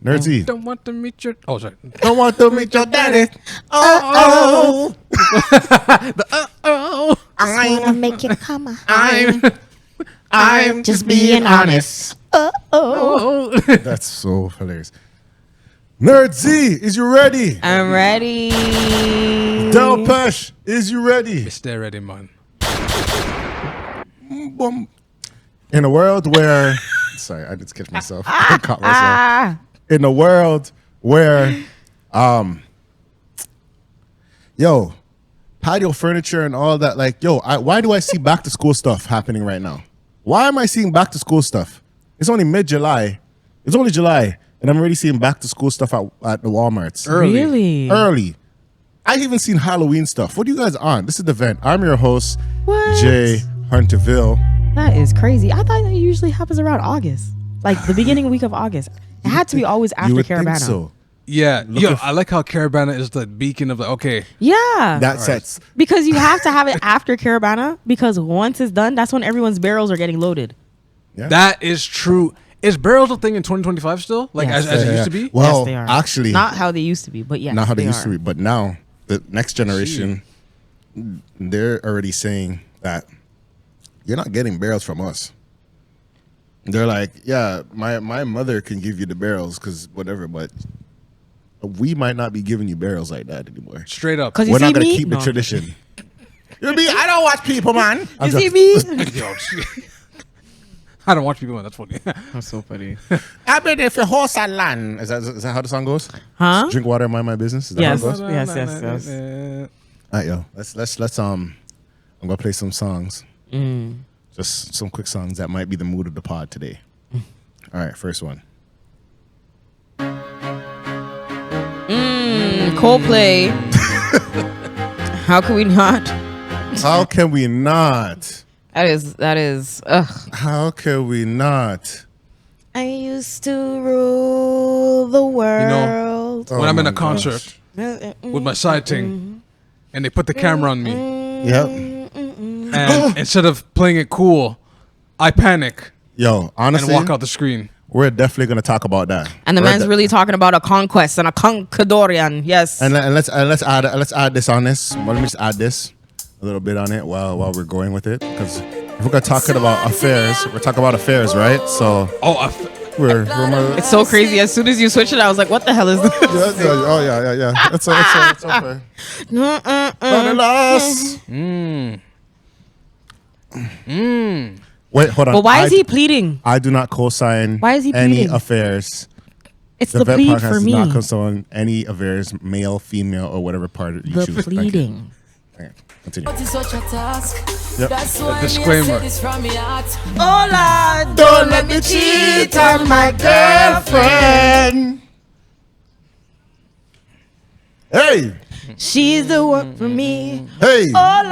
Nerdsy. Don't want to meet your... Oh, sorry. Don't want to meet your daddy. Oh. I'm gonna make you come. I'm just being honest. That's so hilarious. Nerdsy, is you ready? I'm ready. Del Pesh, is you ready? Stay ready, man. Boom. In a world where... Sorry, I just catch myself. I caught myself. In a world where... Yo, patio furniture and all that. Like, yo, why do I see back to school stuff happening right now? Why am I seeing back to school stuff? It's only mid-July. It's only July, and I'm already seeing back to school stuff at the Walmarts. Early. I've even seen Halloween stuff. What are you guys on? This is the event. I'm your host, Jay Hunterville. That is crazy. I thought that usually happens around August, like the beginning week of August. It had to be always after You would Caravana. think so. Yeah. Yo, I like how Caravana is the beacon of the... Okay. Yeah. That sets. Because you have to have it after Caravana, because once it's done, that's when everyone's barrels are getting loaded. Yeah. That is true. Is barrels a thing in 2025 still? Like Yes. as it used to be? Well, Yes, they are. actually, Not how they used to be, but yes, not how they used to be, but now the next generation, they're already saying that you're not getting barrels from us. They're like, yeah, my mother can give you the barrels because whatever, but we might not be giving you barrels like that anymore. Straight up. Because We're not going to keep the tradition. You mean I don't watch people, man. You see me? Yo, I don't watch people, man. That's funny. That's so funny. I've been there for horse and land. Is that how the song goes? Huh? Drink water and mind my business. Is that Yes. how it goes? Yes. All right, yo. Let's I'm gonna play some songs. Just some quick songs that might be the mood of the pod today. All right, first one. Coldplay. How can we not? How can we not? That is. Ugh. How can we not? I used to rule the world. When I'm in a concert with my side ting and they put the camera on me, Yep. and instead of playing it cool, I panic Yo, and honestly, walk out the screen. we're definitely gonna talk about that. And the man's really talking about a conquest and a conquistadorian. Yes. And let's add this on this. Well, let me just add this a little bit on it while we're going with it, because if we're talking about affairs, we're talking about affairs, right? So we're It's so crazy. As soon as you switch it, I was like, what the hell is this? yeah. It's okay. Not a loss. Wait, hold on. But why is he pleading? I do not co-sign Why is he any pleading? affairs. It's The the Vet plead Podcast for does me. not co-sign any affairs, male, female, or whatever part you The choose. Thank you. pleading. Okay, continue. Yep. A disclaimer. Oh Lord, Don't let me cheat on my girlfriend. Hey, she's the one for me. hey. Oh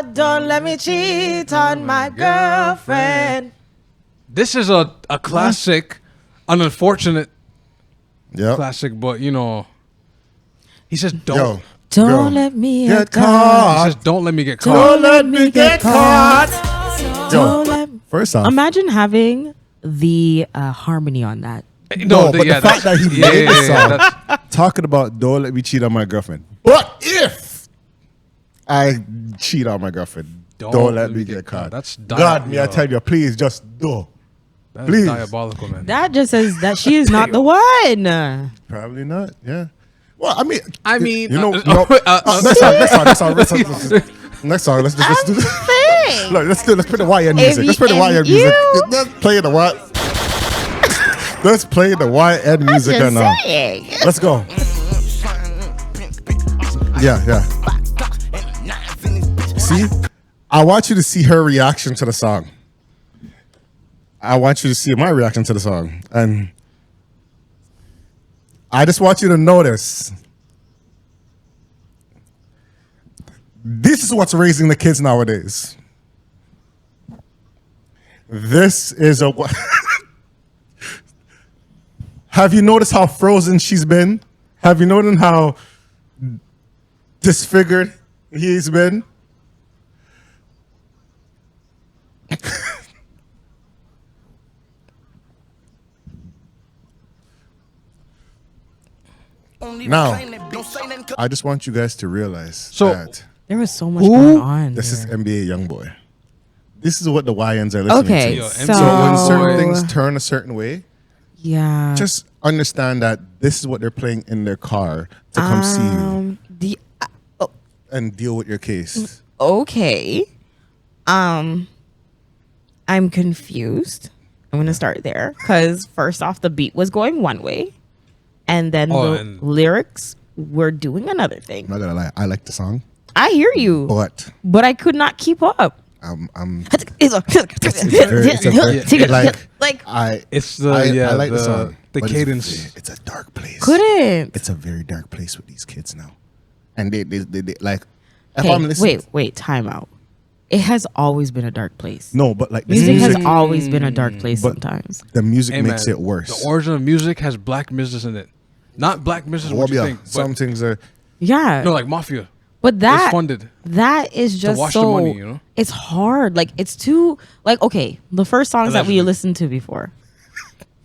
Lord, don't let me cheat on my girlfriend. This is a classic, an unfortunate Yep. classic, but you know, he says don't. Yo, Don't girl, let me get He caught. says don't let me get caught. Don't let me get caught. Don't Yo, let. first off, Imagine having the harmony on that. no, but the fact that he made the song that's- talking about don't let me cheat on my girlfriend. But if I cheat on my girlfriend, don't let me get caught. That's God, me, I tell you, please just do. That's please. diabolical, man. That just says that she is not the one. Probably not. Yeah. Well, I mean, mean, you know, next song. Let's do this. Look, let's put the YN music. Let's put the YN you- music. Let's play the what? Let's play the YN music right now. Let's go. Yeah. See, I want you to see her reaction to the song. I want you to see my reaction to the song, and I just want you to notice. This is what's raising the kids nowadays. This is a... Have you noticed how frozen she's been? Have you noticed how disfigured he's been? Now, I just want you guys to realize that There was so much going on. this is NBA Youngboy. This is what the YNs are listening Okay, to. Yo, so, So when certain things turn a certain way, yeah, just understand that this is what they're playing in their car to come see you and deal with your case. Okay. I'm confused. I'm gonna start there because first off, the beat was going one way, and then the lyrics were doing another thing. I'm not gonna lie, I like the song, I hear you, but I could not keep up. It's I like the song. The cadence. It's a dark place. Couldn't. It's a very dark place with these kids now, and they like. If Hey, I'm listening, wait, time out. It has always been a dark place. no, but like Music has always been a dark place but sometimes. the music Hey, makes man, it worse. The origin of music has black business in it. Not black business what you think. Some things are. Yeah. No, like mafia. But that It's funded. that is just wash so the money, you know? It's hard. Like it's too like okay, the first songs that we Allegedly. listened to before.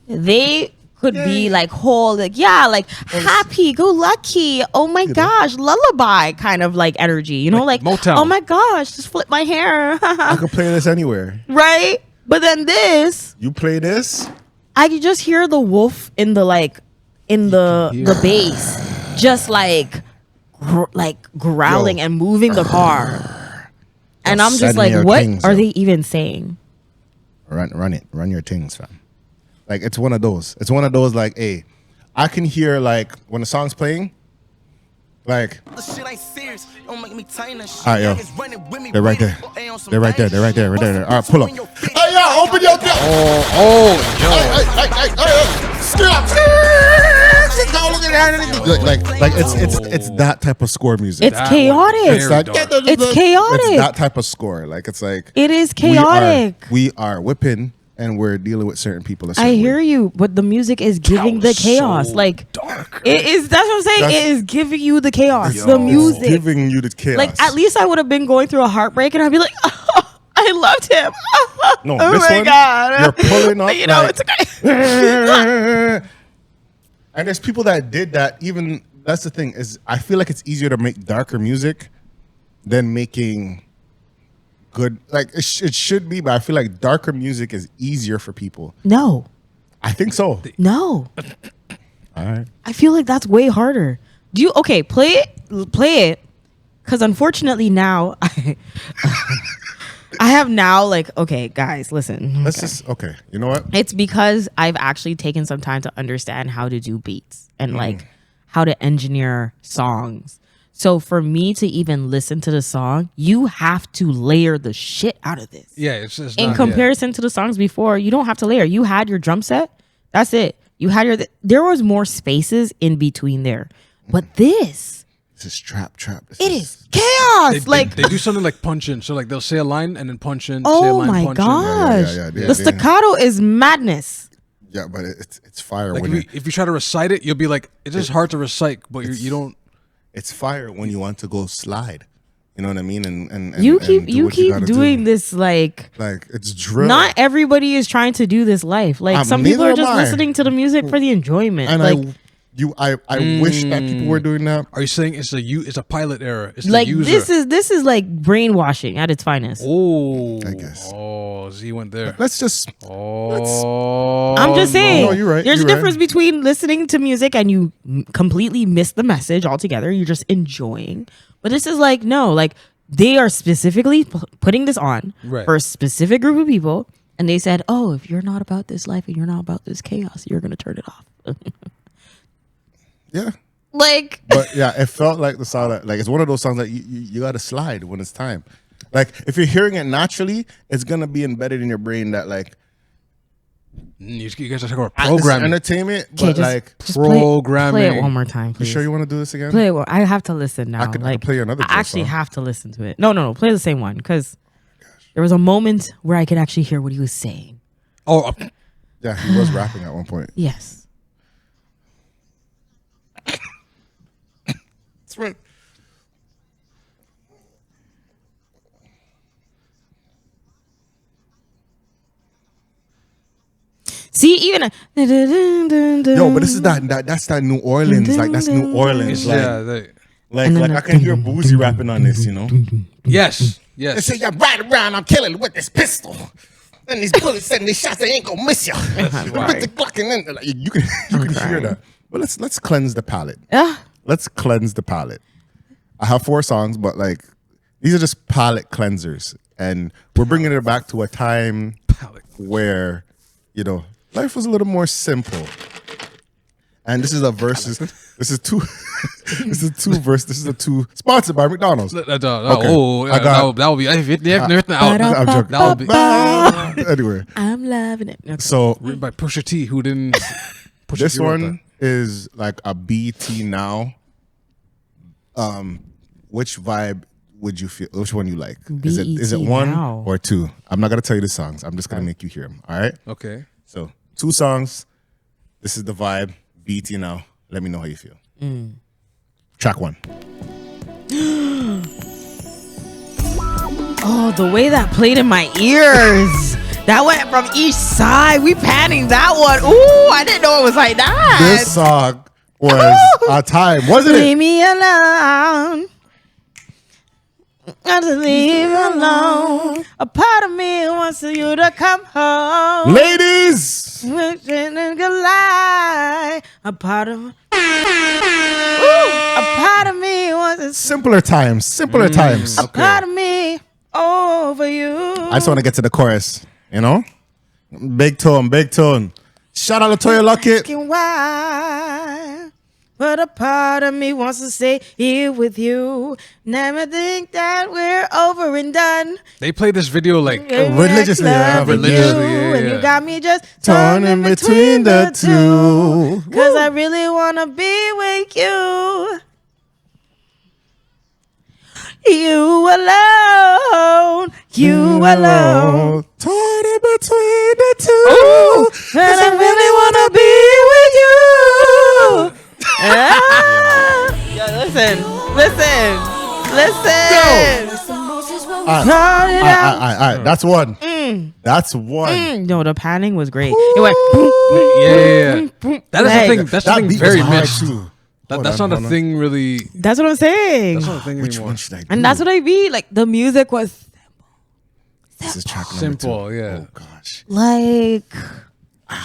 They could be like whole like like happy go lucky, oh my gosh, lullaby kind of like energy, you know, like Motown. oh my gosh, just flip my hair. I could play this anywhere. Right? But then this, You play this, I could just hear the wolf in the like in the bass just like growling Yo. and moving the car. And I'm just send me like, your what things, are yo. they even saying? run your things, fam. Like it's one of those. It's one of those. Like, hey, I can hear like when the song's playing, like. All right, yo, they're right there. They're right there. They're right there. Right there. All right, pull up. Hey, yo, open your door. Like it's that type of score music. It's chaotic. It's like, dark. It's chaotic. It's that type of score. Like it's like It is chaotic. We are whipping, and we're dealing with certain people. I hear you, but the music is giving the chaos. so like dark. it is. That's what I'm saying. That's- It is giving you the chaos. It's The music. giving you the chaos. Like at least I would have been going through a heartbreak, and I'd be like, oh, I loved him. No, oh this my one, god, you're pulling up. You know, like- it's okay. And there's people that did that. Even that's the thing is, I feel like it's easier to make darker music than making good. Like it should be, but I feel like darker music is easier for people. No, I think so. no. All right. I feel like that's way harder. Do you play it? Because unfortunately now I have now like okay guys listen. Let's just okay. You know what? It's because I've actually taken some time to understand how to do beats and like how to engineer songs. So for me to even listen to the song, you have to layer the shit out of this. Yeah, it's just In not, comparison to the songs before, you don't have to layer. You had your drum set. That's it. You had there was more spaces in between there. But this is trap. This it is chaos. They do something like punch in. So like they'll say a line and then punch in. say a Oh line, my punch in. gosh. Yeah, The staccato is madness. Yeah, but it's fire Like when if you try to recite it, you'll be like, it's just hard to recite, but you don't. it's fire when you want to go slide. You know what I mean? And You and keep do you what keep gotta doing do. this like It's drill. not everybody is trying to do this life. Like some people neither are just am I. listening to the music for the enjoyment. and like I wish that people were doing that. Are you saying it's a pilot error? It's like the user. this is like brainwashing at its finest. Oh, I guess. Oh, Z went there. Let's just Oh, I'm just saying. No, you're right, There's you're a difference between listening to music and you completely miss the message altogether. You're just enjoying. But this is like no, like they are specifically putting this on Right. for a specific group of people, and they said, "Oh, if you're not about this life and you're not about this chaos, you're gonna turn it off." yeah. Like, But yeah, it felt like the song that like it's one of those songs that you got to slide when it's time. Like if you're hearing it naturally, it's gonna be embedded in your brain that like You guys are talking about this is programming. entertainment, okay, but like just play it programming. one more time, you please. sure you want to do this again? Play it. I have to listen now. I could like, play another I drill actually song. have to listen to it. No. Play the same one because there was a moment where I could actually hear what he was saying. Oh, Yeah, he was rapping at one point. Yes. That's right. See, even Yo, but this is that's that New Orleans. Like that's New Orleans. Like, like I can hear Boozy rapping on this, you know? Yes. They Yes. say you ride around, I'm killing with this pistol. And these bullets and these shots, they ain't gonna miss you. With the Glock and then like, you can hear that. But let's cleanse the palate. Yeah. Let's cleanse the palate. I have 4 songs, but like these are just palate cleansers, and we're bringing it back to a time where, you know, life was a little more simple. And this is a versus. This is two. This is 2 verses. This is a 2 sponsored by McDonald's. Oh, that would be. I'm That would be. Anyway, I'm loving it. Okay. so written by Pusha T, who didn't. Pusha this T wrote one is like a BT now. Which vibe would you feel? Which one you like? Is it BET 1 now. or 2? I'm not gonna tell you the songs. I'm just gonna make you hear them. All right. that. Okay. So 2 songs. This is the vibe. BT now. Let me know how you feel. Track 1. Oh, the way that played in my ears. That went from each side. We panning that one. Ooh, I didn't know it was like that. This song was a time, wasn't Leave it? me alone. I just leave you alone. A part of me wants you to come home. Ladies, Wishing it could lie. A part of a part of me wants simpler times, simpler times. a part of me over you. I just want to get to the chorus, you know? Big tone, big tone. Shout out to Toya Lockett. Asking why, but a part of me wants to stay here with you. Never think that we're over and done. They play this video like Religiously, yeah, religiously, and yeah. you got me just Torn in between the two. Cause I really wanna be with you. You alone, you alone. Torn in between the two. Ooh, and I really wanna be with you. Yeah, listen. All right. That's one. That's one. No, the panning was great. It went. Yeah. That is the thing. That's the That thing. beat Very was hard mixed. too. That's not a thing. Really. That's what I'm saying. That's not a thing Which anymore. one should I do? And that's what I mean. Like the music was This is track number Simple, 2. yeah. Oh gosh. like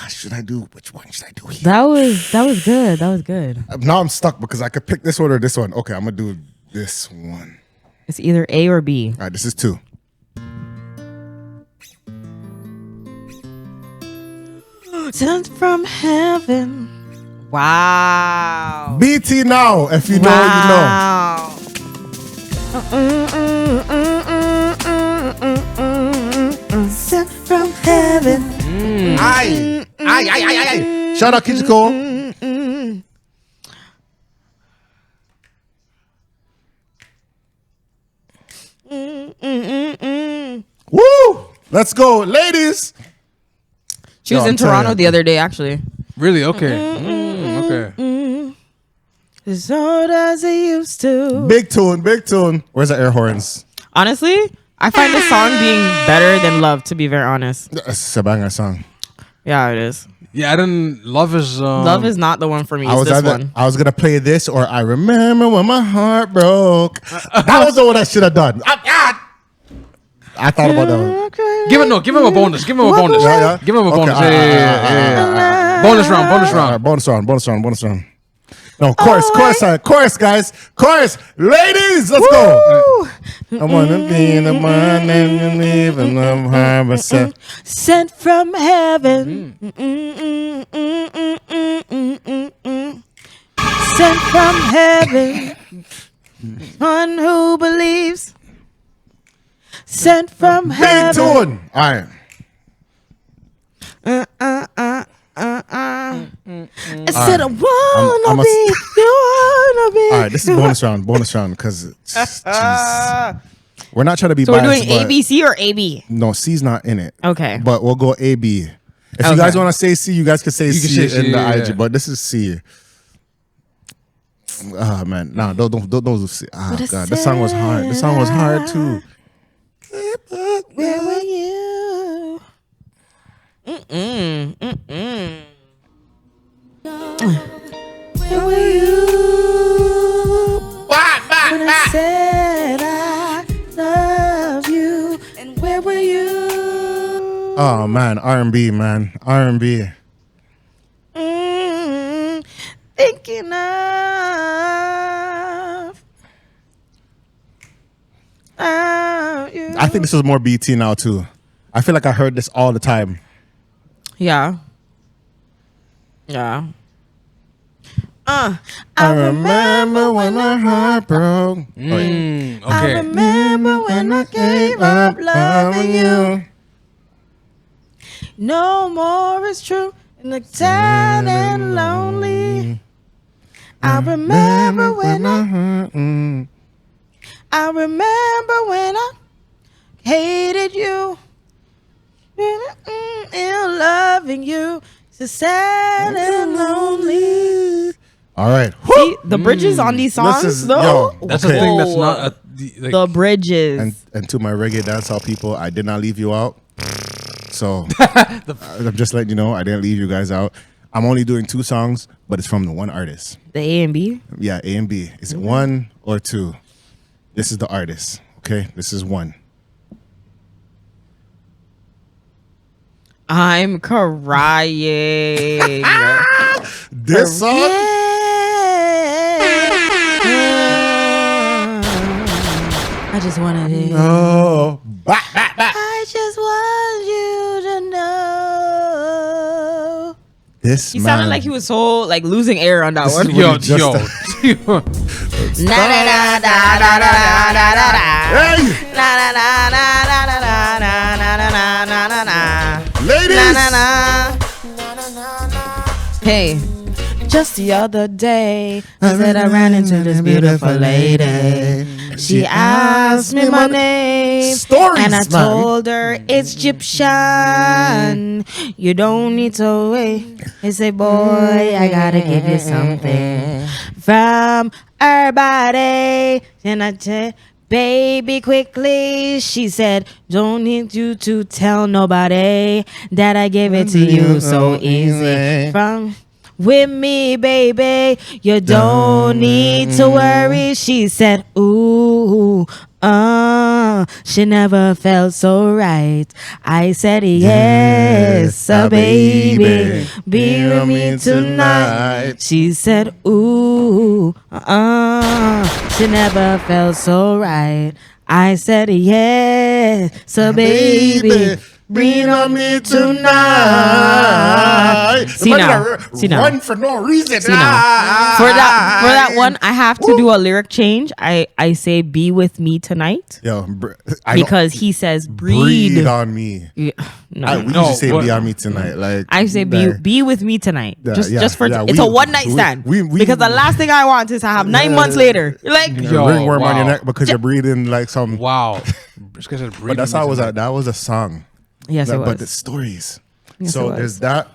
Should I do? Which one should I do here? that was good. That was good. Now I'm stuck because I could pick this one or this one. Okay, I'm gonna do this one. It's either A or B. All right, this is 2. Sent from heaven. Wow. BT now, if you know, you know. Sent from heaven. Aye. Shout out Kijiko. Woo! Let's go, ladies. She was Yo, in I'm telling Toronto you. the other day, actually. Really? Okay. Okay. So does it used to. Big tune. Where's the air horns? Honestly, I find this song being better than Love, to be very honest. It's a banger song. Yeah, it is. Yeah, I didn't. Love is. Love is not the one for me. It's this one. I was gonna play this, or I remember when my heart broke. That was the one I should have done. I thought about that one. Give him a bonus. Give him a bonus. Yeah. Give him a Okay, bonus. all right, Yeah. Bonus round. Bonus All right, round. bonus round. No, chorus, guys. Chorus. Ladies, let's go. I wanna be the one and you leave and love her myself. Sent from heaven. Sent from heaven. One who believes. Sent from Big heaven. tune. All right. I said I wanna I'm a- be. You wanna be. All right, this is bonus round, because we're not trying to be So we're biased. doing but- A, B, C, or A, B? No, C's not in it. Okay. But we'll go A, B. If you Okay. guys want to say C, you guys can say You can C say in C, the yeah. IG. But this is C. Ah man, nah, don't do C. Ah What god, a this song was hard. This song was hard too. Where were you? Where were you when I said I love you? And where were you? Oh man, R&B, man, R&B. Thinking of you. I think this is more BT now too. I feel like I heard this all the time. Yeah. Yeah. I remember when my heart broke. I Okay. remember when I gave up loving you. No more is true in the sad and lonely. I remember when I remember when I hated you. In loving you. It's sad and lonely. All right. See, the bridges on these songs, Listen, though. yo, That's okay. the thing that's not The bridges. And to my reggae dancehall people, I did not leave you out. So I'm just letting you know, I didn't leave you guys out. I'm only doing 2 songs, but it's from the one artist. The A and B. Yeah, A and B. Is it 1 or 2? This is the artist. Okay, this is 1. I'm crying. This song. I just wanted it. Oh, I just want you to know. this He man. sounded like he was so like losing air on that This one. is Yo, what he just- yo. Na na na na na na na na na. Hey, Na na na na na na na na na na na na. ladies. Na na na. Hey. Just the other day, I said I ran into this beautiful lady. She asked me my name, Stories, and I man. told her it's Egyptian. You don't need to wait. He said, boy, I gotta give you something from her body. And I said, baby, quickly. She said, don't need you to tell nobody that I gave it to you so easy. From with me, baby, you don't need to worry. She said, ooh, she never felt so right. I said, yes, baby, be with me tonight. She said, ooh, she never felt so right. I said, yes, baby. Be on me tonight. See now. See now. Run for no reason. See now. For that one, I have to do a lyric change. I say be with me tonight Yo, because he says breed. breathe on me. Yeah, no, We No, just say what- be on me tonight. Like I say be with me tonight. Yeah, just for yeah, it's a one night stand. we- because the last thing I want is to have 9 months later. Like Yo, ringworm on your wow. neck because you're breathing like some. Wow. This guy said But that's how it was. That was a song. yes, it But the was. stories. Yes, So it was. there's that.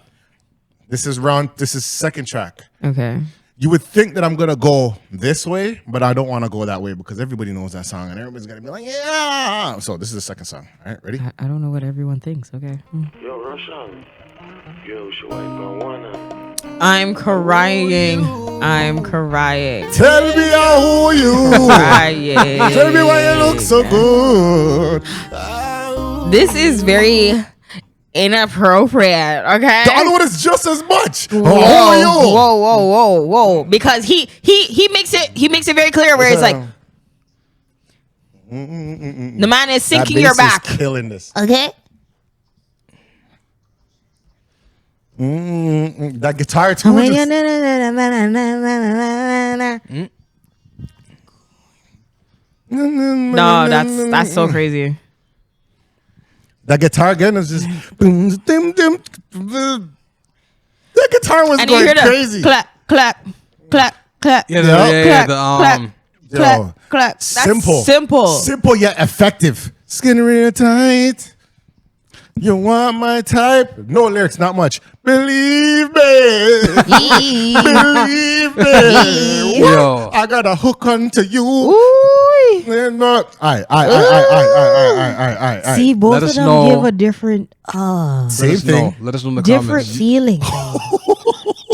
This is second track. Okay. You would think that I'm gonna go this way, but I don't want to go that way because everybody knows that song and everybody's gonna be like, yeah. So this is the second song. All right, ready? I don't know what everyone thinks. Okay. Yo, Roshan. Yo, she wipe and wanna. I'm crying. I'm crying. Tell me who you. Crying. Tell me why you look so good. This is very inappropriate. Okay. The other one is just as much. Whoa, Who are you? whoa. Because he makes it very clear where it's like the man is That sinking your bass is back. killing this. Okay. That guitar too. just- No, that's so crazy. That guitar again is just. That guitar was And you going hear the crazy. clap, clap, clap, clap. Yeah, clap, the clap, clap, clap. That's Simple. simple. Simple yet effective. Skin real tight. You want my type? No lyrics, not much. Believe me. Believe me. Yo. I got a hook onto you. Ooh. And not. Aye. See, both Let of us them know. give a different Same thing. Let us know in the different comments. feeling.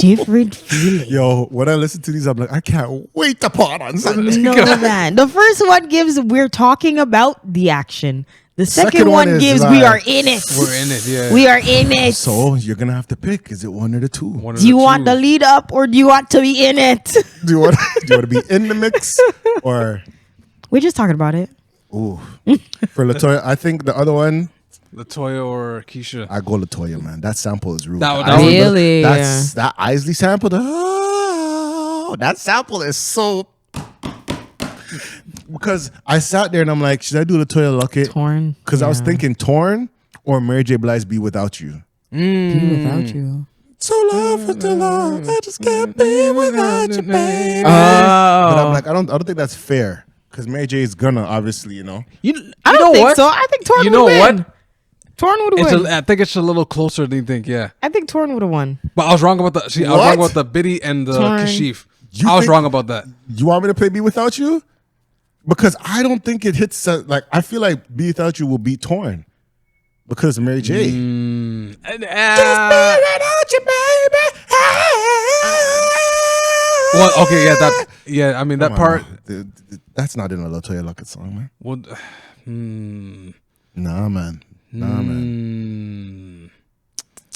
different feeling. Yo, when I listen to these, I'm like, I can't wait to part on Sunday. No, man. The first one gives we're talking about the action. The second one is gives like, we are in it. We're in it, yeah. We are in it. So you're gonna have to pick. Is it one or the two? One of Do you the want two. the lead up or do you want to be in it? Do you want to be in the mix or? We're just talking about it. Ooh, for Latoya, I think the other one. Latoya or Keisha? I go Latoya, man. That sample is rude. That Isley- was- Really? That's that Isley sample. That sample is so. Because I sat there and I'm like, should I do Latoya Luckett? Torn. Because I was thinking Torn or Mary J. Blige Be Without You. Be without you. So love for too long, I just can't be without you, baby. Oh. But I'm like, I don't think that's fair. Because Mary J is gonna obviously, You I don't know think what? so. I think Torn You would know win. what? Torn would It's win. I think it's a little closer than you think, yeah. I think Torn would have won. But I was wrong about the. I was What? wrong about the Biddy and the Torn. Kashif. You I was think- wrong about that. You want me to play Be Without You? Because I don't think it hits like I feel like Be Without You will beat Torn because of Mary J. Without you, baby. Well, okay, yeah, I mean that Come on, part. man. That's not in a Latoya Luckett song, man. Would, Nah, man.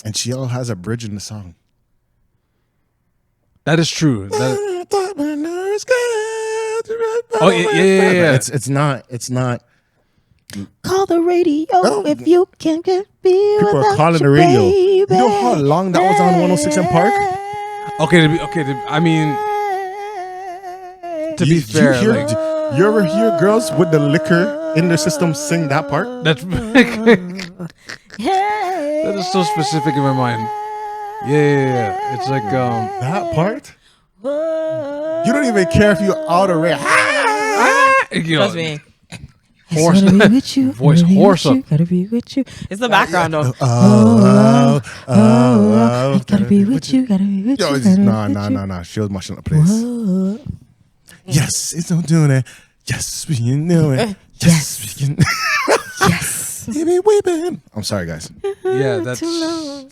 And she all has a bridge in the song. that is true. Oh yeah. It's not. Call the radio if you can get be People are calling the radio. You know how long that was on 106 and Park? I mean, to be fair, you, like, you ever hear girls with the liquor in their system sing that part? that's that is so specific in my mind. Yeah. It's like That part? You don't even care if you're out of red. you know, Trust me. Horse- Gotta be with you. voice gotta be hoarse with you, up. Gotta be with you. It's the background though. Gotta be with you. Gotta be with Yo, you. it's, gotta nah. be with you. She was mushing the place. Yes, it's not doing it. Yes, we can do it. Yes, we can. Yes. Baby, we been. I'm sorry, guys. yeah, that's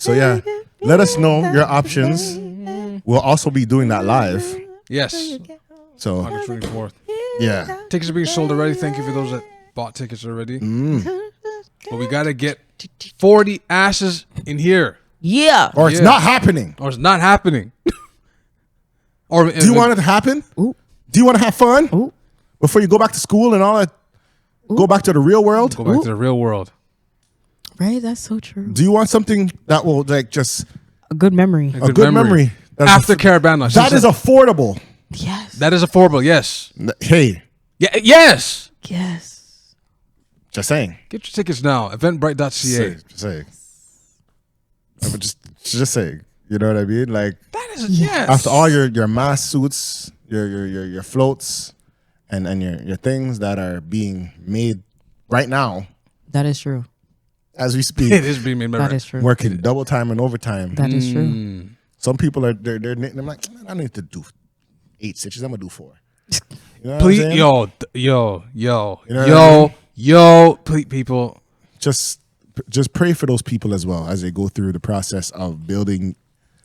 So yeah, let us know your options. We'll also be doing that live. yes. So August 24th. yeah, Tickets are being sold already. Thank you for those that bought tickets already. But we gotta get 40 asses in here, Yeah. or it's Yeah. not happening. or it's not happening. Or Do you want it to happen? Ooh. Do you want to have fun Ooh. before you go back to school and all that? Go back to the real world. go back to the real world? Right. That's so true. Do you want something that will like just A good memory. a good memory? That's After Caravana, that is affordable. Yes. that is affordable. Yes. Hey, Yeah. Yes. Yes. just saying. Get your tickets now. Eventbrite.ca. Just saying. I would just saying. You know what I mean? Like That is yes. after all your mass suits, your floats, and your things that are being made right now That is true. as we speak, it is being made. That is true. working double time and overtime. That is true. Some people are they're like, man, I need to do 8 stitches. I'm gonna do 4. You know what I'm Please, saying? yo, know what I mean? please, people. Just pray for those people as well as they go through the process of building.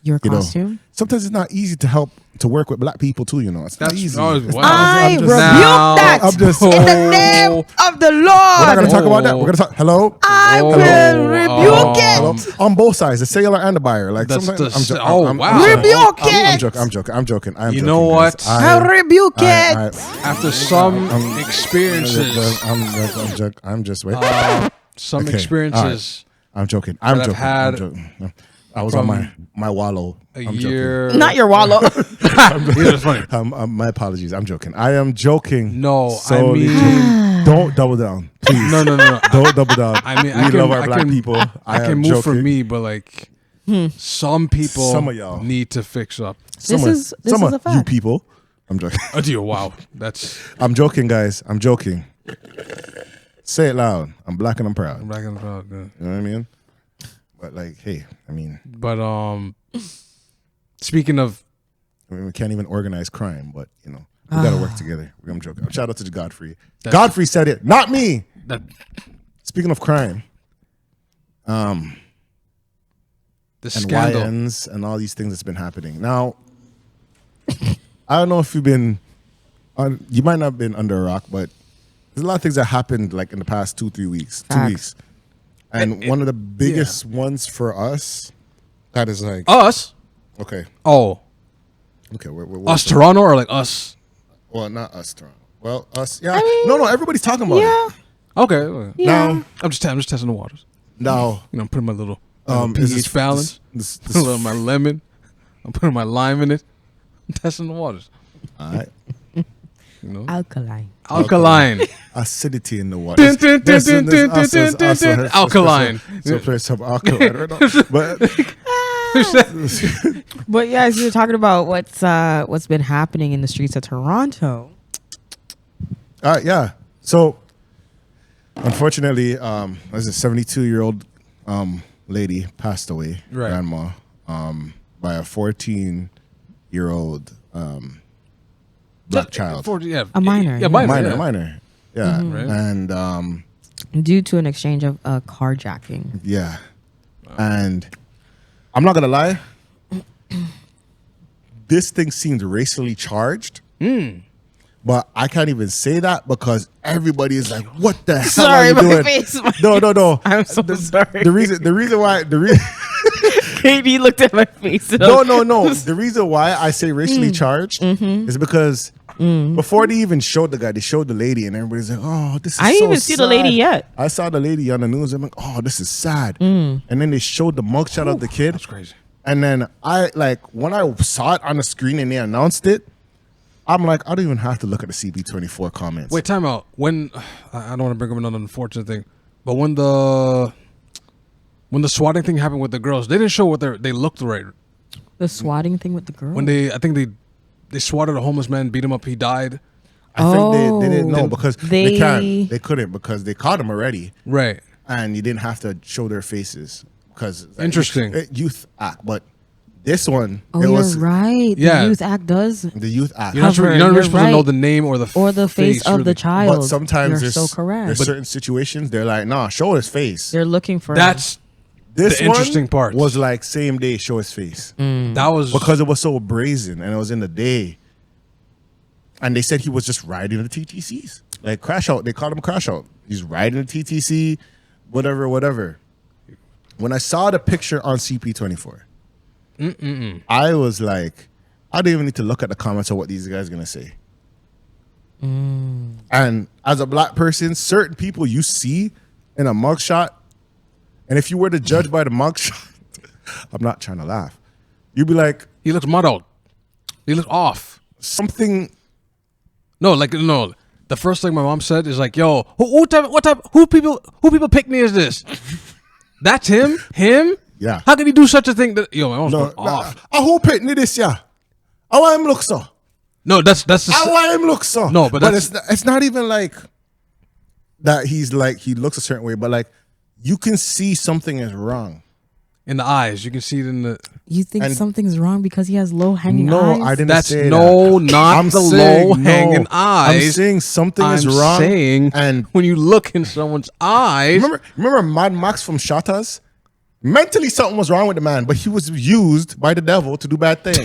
Your You know, costume. sometimes it's not easy to work with black people too. You know, it's not easy. oh, It's wow. not- I I'm just- rebuke Now- that I'm just- in the name of the We're not Lord. gonna talk about that. We're gonna talk. Hello. I Whoa. will rebuke Hello? it. On both sides, the seller and the buyer. Like That's sometimes the- I'm joking. oh, wow. Rebuke I'm it. joking. I'm joking. I'm You joking, know guys. what? I rebuke it. After some experiences, I'm just wait. some Okay, experiences, I'm joking. I'm that I've joking. had I'm joking. No. I was on my wallow. a I'm year. Not your wallow. It's funny. joking. My apologies. I'm joking. I am joking. No, I Solely mean, joking. Don't double down, please. no. Don't double down. I mean, we love our black people. I can am move for joking. me, but like some people, Some of y'all. need to fix up. Some This is of a you fact. people. I'm joking. Oh, dear, wow, that's I'm joking, guys. I'm joking. Say it loud. I'm black and I'm proud. I'm not gonna talk. You know what I mean? But like, hey, I mean, But speaking of, we can't even organize crime, but you know, we gotta work together. I'm joking. Shout out to Godfrey. Godfrey said it, not me. that, Speaking of crime, The and scandal. YNs and all these things that's been happening. Now, I don't know if you've been you might not have been under a rock, but there's a lot of things that happened like in the past 2-3 weeks. Facts. 2 weeks. And one of the biggest ones for us that is like Us? okay. Oh. Okay, we're Us Toronto or like us? well, not us, Toronto. Well, us. Yeah. No, everybody's talking about Yeah. it. Okay. Yeah. I'm just testing the waters. Now, You know, I'm putting my little is pH balance. this A little my lemon. I'm putting my lime in it. I'm testing the waters. all right. You know, Alkaline. alkaline. Acidity in the water. Dun, dun, dun, dun, dun, dun, dun, dun, dun. Alkaline. So play some alkaline right now. But But yeah, as you were talking about what's been happening in the streets of Toronto. yeah. So unfortunately, there's a 72-year-old lady passed away, Right. grandma, by a 14-year-old black child. A minor, Yeah, yeah. Minor. Yeah. Right. And Due to an exchange of carjacking. yeah. And I'm not gonna lie, this thing seems racially charged. But I can't even say that because everybody is like, "What the hell Sorry, are you my doing?" face. No. I'm so sorry. The reason why Katie looked at my face. no. The reason why I say racially charged is because before they even showed the guy, they showed the lady, and everybody's like, "Oh, this is." I didn't so even see the sad." lady yet. I saw the lady on the news. I'm like, "Oh, this is sad." And then they showed the mugshot of the kid. That's crazy. And then when I saw it on the screen and they announced it, I'm like, I don't even have to look at the CB24 comments. Wait, time out. When I don't want to bring up another unfortunate thing, but when the swatting thing happened with the girls, they didn't show what they looked right. The swatting thing with the girl. When I think they swatted a homeless man, beat him up, he died. I think they didn't know because They- they couldn't because they caught him already, Right. and you didn't have to show their faces because Interesting. youth act. But this one, Oh, it you're was right. Yeah. The Youth Act does. the youth act. You're not Cover, really you're supposed to know right. the name or the face of really. the child. But sometimes you're there's so correct. There's certain situations they're like, nah, show his face. They're looking for That's This the interesting part. was like same day, show his face that was because it was so brazen and it was in the day. And they said he was just riding the TTCs, like crash out. They called him crash out. He's riding the TTC, whatever. When I saw the picture on CP24, I was like, I don't even need to look at the comments of what these guys are gonna say. And as a black person, certain people you see in a mugshot, and if you were to judge by the mugshot, I'm not trying to laugh. You'd be like, he looks muddled. He looks off. something. No. The first thing my mom said is like, "Yo, who people pick me as this? That's him. Yeah. How can he do such a thing? That, yo, my mom's No, going off. I hope it need this, yeah. How I him look so? No, that's the How I him look so? No, but that's- it's not even like that. He's like he looks a certain way, but like you can see something is wrong. in the eyes. You can see it in the. You think And- something's wrong because he has low hanging No, eyes? I didn't That's say no, that. not I'm the saying low hanging eyes. I'm saying something is I'm wrong. saying and when you look in someone's eyes, remember Mad Max from Shatas? Mentally, something was wrong with the man, but he was used by the devil to do bad things.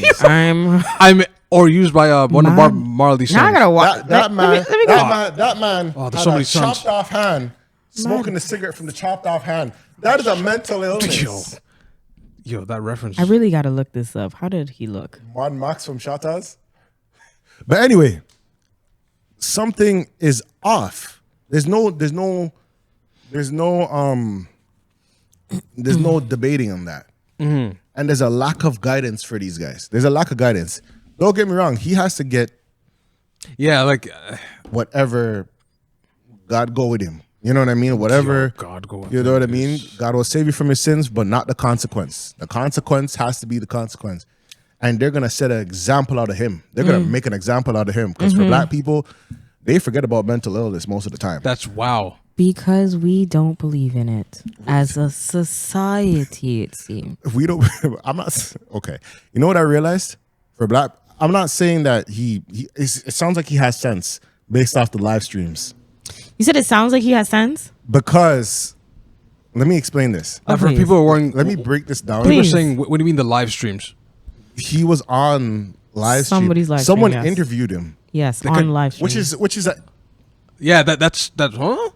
or used by one of Man. Marley's Now I sons. gotta watch. That man, Let me go. that man Oh, there's had so a many sons. chopped off hand, smoking a cigarette from the chopped off hand. That is a mental illness. Yo, that reference. I really gotta look this up. How did he look? Mad Max from Shatas. But anyway, something is off. There's no debating on that. And there's a lack of guidance for these guys. There's a lack of guidance. Don't get me wrong. He has to get yeah, like whatever God go with him. You know what I mean? Whatever. God go with You know what I him mean? God will save you from your sins, but not the consequence. The consequence has to be the consequence. And they're going to set an example out of him. They're going to make an example out of him. Because for black people, they forget about mental illness most of the time. that's wow. Because we don't believe in it as a society, it seems. If we don't, I'm not, okay. You know what I realized? For black, I'm not saying that it sounds like he has sense based off the live streams. You said it sounds like he has sense? Because Let me explain this. Oh, For please. people who are wondering, Let me break this down. people are Please. saying, what do you mean the live streams? He was on live stream. Somebody's live stream, Someone yes. interviewed him, Yes, They on could- live stream. which is a Yeah, that's huh?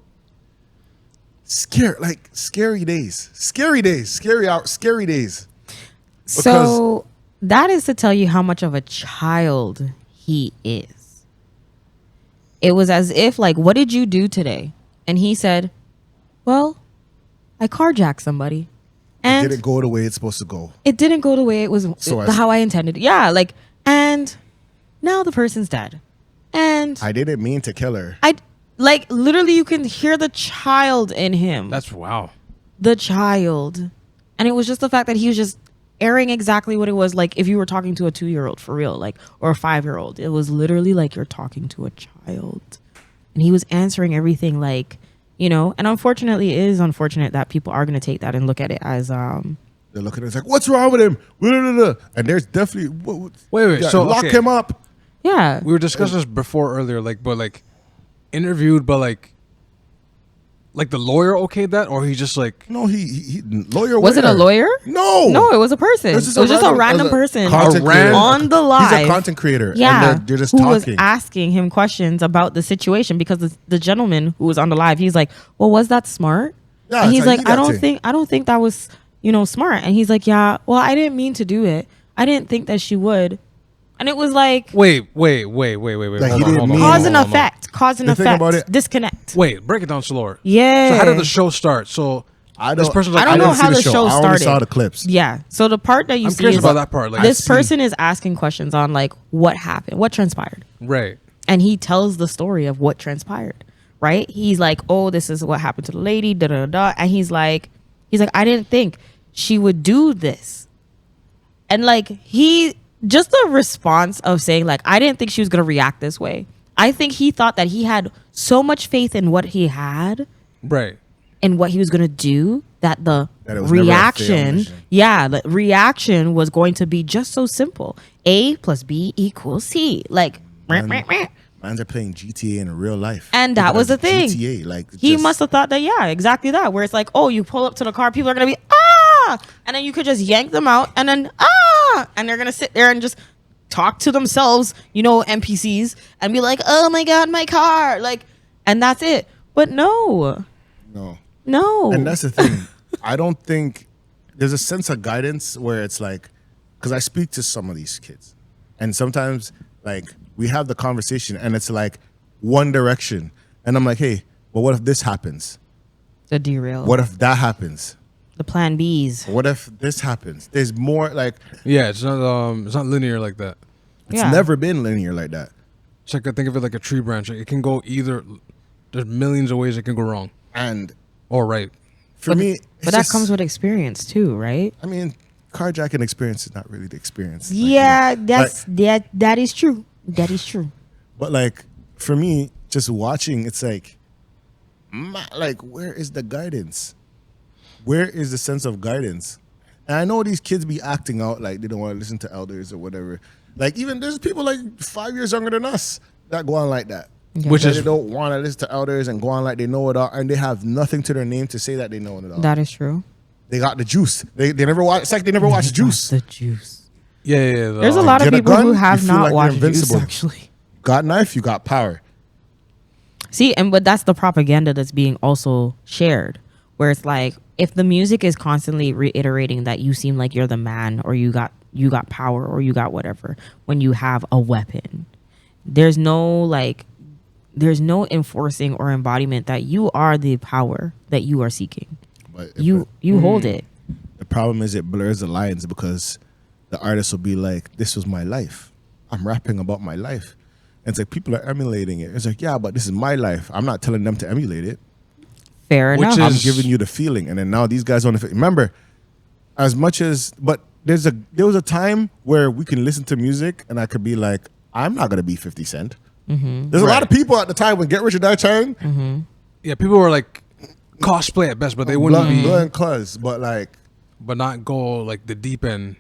scary days, scary days. So that is to tell you how much of a child he is. It was as if like, what did you do today? And he said, well, I carjacked somebody. And Did it go the way it's supposed to go? it didn't go the way it was So how I intended. Yeah, like, and now the person's dead. And I didn't mean to kill her. I like literally you can hear the child in him. That's wow. The child. And it was just the fact that he was just airing exactly what it was like if you were talking to a 2-year-old for real, like, or a 5-year-old. It was literally like you're talking to a child. And he was answering everything like, you know, and unfortunately it is unfortunate that people are going to take that and look at it as They're looking at it, it's like, what's wrong with him? And there's definitely Wait. So lock okay. him up. yeah. We were discussing this before earlier, like, but like interviewed, but like the lawyer okayed that, or he just like No, he lawyer. Was it a where? lawyer? No, it was a person. It was just a random person content A random- creator. on the live. He's a content creator. Yeah, and they're just who was talking. asking him questions about the situation because the gentleman who was on the live, he's like, "Well, was that smart?" Yeah, and it's he's like, like, you "I got don't to." think that was smart." And he's like, "Yeah, well, I didn't mean to do it. I didn't think that she would." And it was like wait. Like, Hold he on, didn't hold on, mean- cause and hold on. effect, cause and The thing effect, about it- disconnect. Wait, break it down slower. Yeah. So how did the show start? So I this don't. person's I like, don't know didn't see how the show I only started. saw the clips. Yeah. So the part that you I'm see curious is about that part. Like, this I've seen- person is asking questions on like what happened, what transpired. right. And he tells the story of what transpired, right? He's like, "Oh, this is what happened to the lady, da da da," and he's like, "I didn't think she would do this," and like just the response of saying like, "I didn't think she was gonna react this way." I think he thought that he had so much faith in what he had Right. and what he was gonna do that the That it was never a fail reaction, mission. the reaction was going to be just so simple: A plus B equals C, like. Mans are playing GTA in real life. And that was the thing. GTA, like He just- must have thought that, yeah, exactly that. Where it's like, oh, you pull up to the car, people are gonna be and then you could just yank them out, and then and they're gonna sit there and just talk to themselves, NPCs, and be like, oh my god, my car, like, and that's it. But no, And that's the thing. I don't think there's a sense of guidance where it's like, because I speak to some of these kids, and sometimes like we have the conversation, and it's like one direction, and I'm like, hey, but what if this happens? the derail. What if that happens? The plan Bs? What if this happens? There's more like Yeah, it's not linear like that. it's Yeah. never been linear like that. It's like I think of it like a tree branch. Like, it can go either. There's millions of ways it can go wrong And or right. for me, it's But that just- comes with experience too, right? I mean, carjacking experience is not really the experience. Like, Yeah, that's that is true. That is true. But like for me, just watching, it's like, where is the guidance? Where is the sense of guidance? And I know these kids be acting out like they don't want to listen to elders or whatever. Like even there's people like 5 years younger than us that go on like that. Yeah. Which That is they don't want to listen to elders and go on like they know it all, and they have nothing to their name to say that they know it all. That is true. They got the juice. They never watch. It's like they never watched Juice. The juice. yeah. There's a lot of Get a people gun, who you have feel not like you're watched Juice, invincible. actually. Got knife, you got power. See, but that's the propaganda that's being also shared, where it's like if the music is constantly reiterating that you seem like you're the man, or you got power, or you got whatever when you have a weapon, there's no enforcing or embodiment that you are the power that you are seeking. But You hold it. The problem is it blurs the lines because the artist will be like, this was my life. I'm rapping about my life. And it's like people are emulating it. It's like, yeah, but this is my life. I'm not telling them to emulate it. Fair Which enough. is- I'm giving you the feeling. And then now these guys on the remember, as much as but there was a time where we can listen to music and I could be like, I'm not gonna be 50 Cent. There's a lot of people at the time when Get Rich or Die Trying, Yeah, people were like cosplay at best, but they wouldn't be, blood and cuz, but like but not go like the deep end.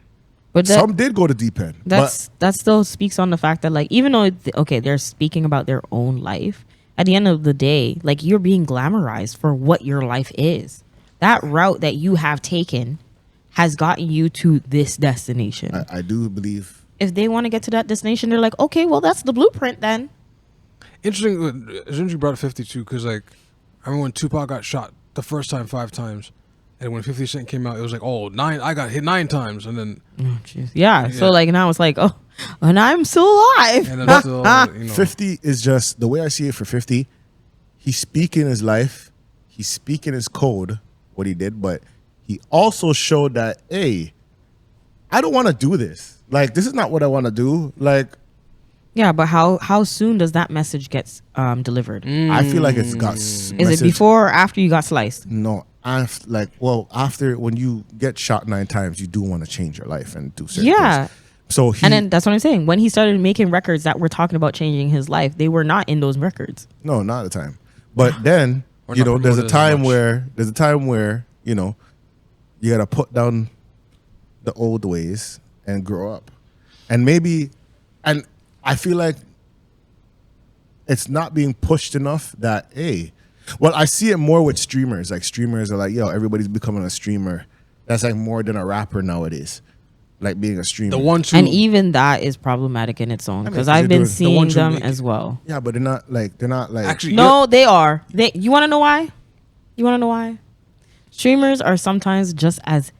but that, some did go to deep end. that still speaks on the fact that like even though they're speaking about their own life, at the end of the day, like you're being glamorized for what your life is. that route that you have taken has gotten you to this destination. I do believe. If they want to get to that destination, they're like, okay, well, that's the blueprint then. Interesting. As soon as you brought up 52, because like I remember when Tupac got shot the first time 5 times, and when 50 Cent came out, it was like, oh, 9. I got hit 9 times, and then Yeah. So like now it's like, oh, and I'm still alive. and then still, 50 is just the way I see it for 50. He's speaking his life. He's speaking his code, what he did, but he also showed that, hey, I don't want to do this. Like, this is not what I want to do. Like, Yeah, but how soon does that message get delivered? I feel like it's got. Is it before or after you got sliced? No, after when you get shot 9 times, you do want to change your life and do certain Yeah. things. So And then that's what I'm saying. When he started making records that were talking about changing his life, they were not in those records. no, not at the time. But then Or you not know, there's a promoted as time much. where you know you gotta put down the old ways and grow up, and I feel like it's not being pushed enough. That well, I see it more with streamers. Like streamers are like, yo, everybody's becoming a streamer. That's like more than a rapper nowadays. Like being a streamer. the ones who And even that is problematic in its own because because I've been they're doing- the seeing ones who them make as it. well. Yeah, but they're not like actually No, they are. You want to know why? You want to know why? Streamers are sometimes just as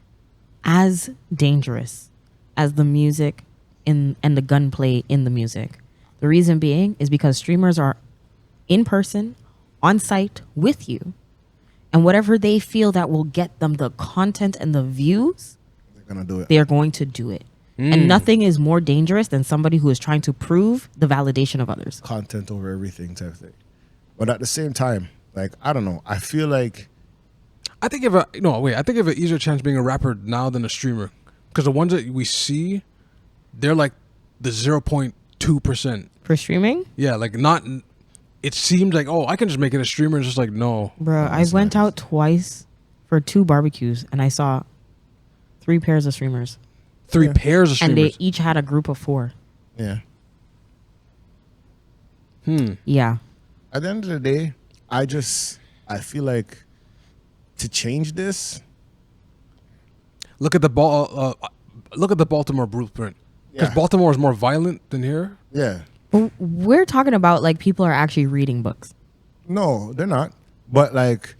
dangerous as the music and the gunplay in the music. The reason being is because streamers are in person, on site with you, and whatever they feel that will get them the content and the views, they're gonna do it. they are going to do it. And nothing is more dangerous than somebody who is trying to prove the validation of others. Content over everything type of thing. But at the same time, like I don't know, I feel like I think I think you have an easier chance being a rapper now than a streamer, because the ones that we see, they're like the 0.2%. For streaming? Yeah, like not. It seems like, oh, I can just make it a streamer. It's just like, no. Bro, I went out twice for 2 barbecues and I saw 3 pairs of streamers. 3 pairs of And streamers. they each had a group of 4. yeah. Yeah. At the end of the day, I feel like to change this, Look at the Baltimore blueprint, because Yeah. Baltimore is more violent than here. yeah. We're talking about like people are actually reading books. No, they're not. But like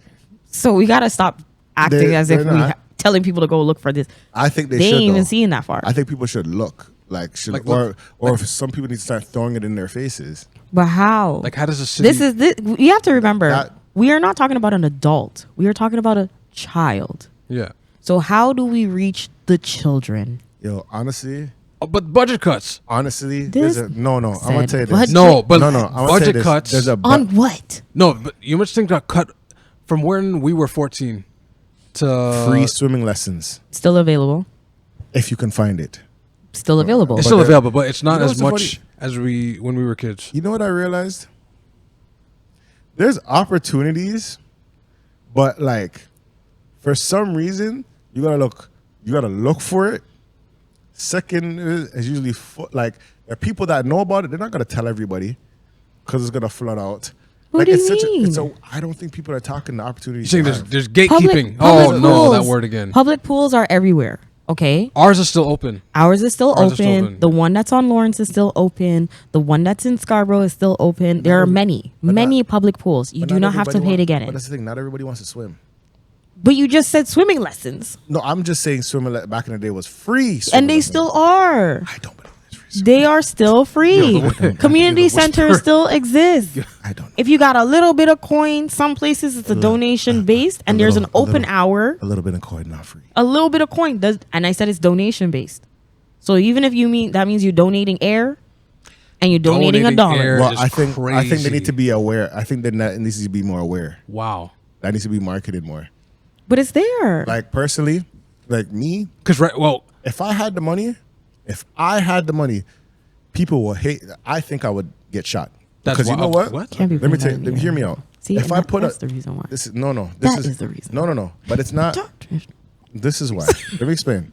So we got to stop acting as if they're we not. telling people to go look for this. I think they They should ain't even though. seeing that far. I think people should look. Like Like, or look, if some people need to start throwing it in their faces. But how? Like, how does a city? You have to remember, That- we are not talking about an adult. We are talking about a child. Yeah. So how do we reach the children? Yo, honestly, Oh, but budget cuts. This no. I'm gonna said tell you budget- this. No, but no. I'm gonna tell you budget this. cuts. There's a On what? No, but you must think that cut from when we were 14 to free swimming lessons Still available. if you can find it. Still available. It's But still there- available, but it's not You know as what's so much as when we were kids. You know what I realized? There's opportunities, but like for some reason you gotta look for it. Second is usually like there are people that know about it. They're not gonna tell everybody because it's gonna flood out. What Like do it's you such mean? I don't think people are talking the opportunities. You're saying they there's have. gatekeeping. Public No, that pools. word again. Public pools are everywhere. Okay. Ours is still open. Ours is still Ours is open. still open. The one that's on Lawrence is still open. The one that's in Scarborough is still open. There are many public pools. You But do not have to everybody pay to want- get But in. that's the thing. Not everybody wants to swim. But you just said swimming lessons, No, I'm just saying swimming back in the day was free. and swimming they lessons. still are. I don't believe it's free. They are still free. Yeah, Community centers still exist. I don't know. If you got a little bit of coin, some places it's a donation based, and there's an open hour. A little bit of coin, not free. A little bit of coin does, and I said it's donation based. So even if that means you're donating air, and you're donating a Donating dollar. air. Well, is I think they crazy. need to be aware. I think that needs to be more aware. Wow. That needs to be marketed more. But it's there. Like personally, like me, Because if I had the money, people will hate. I think I would get shot. That's Because you why- know what? what? Can't be Let me putting tell that you. in Hear me there. out. See, if and I put that's the reason why. This is no. That This is the reason. No. But it's not. This is why. Let me explain.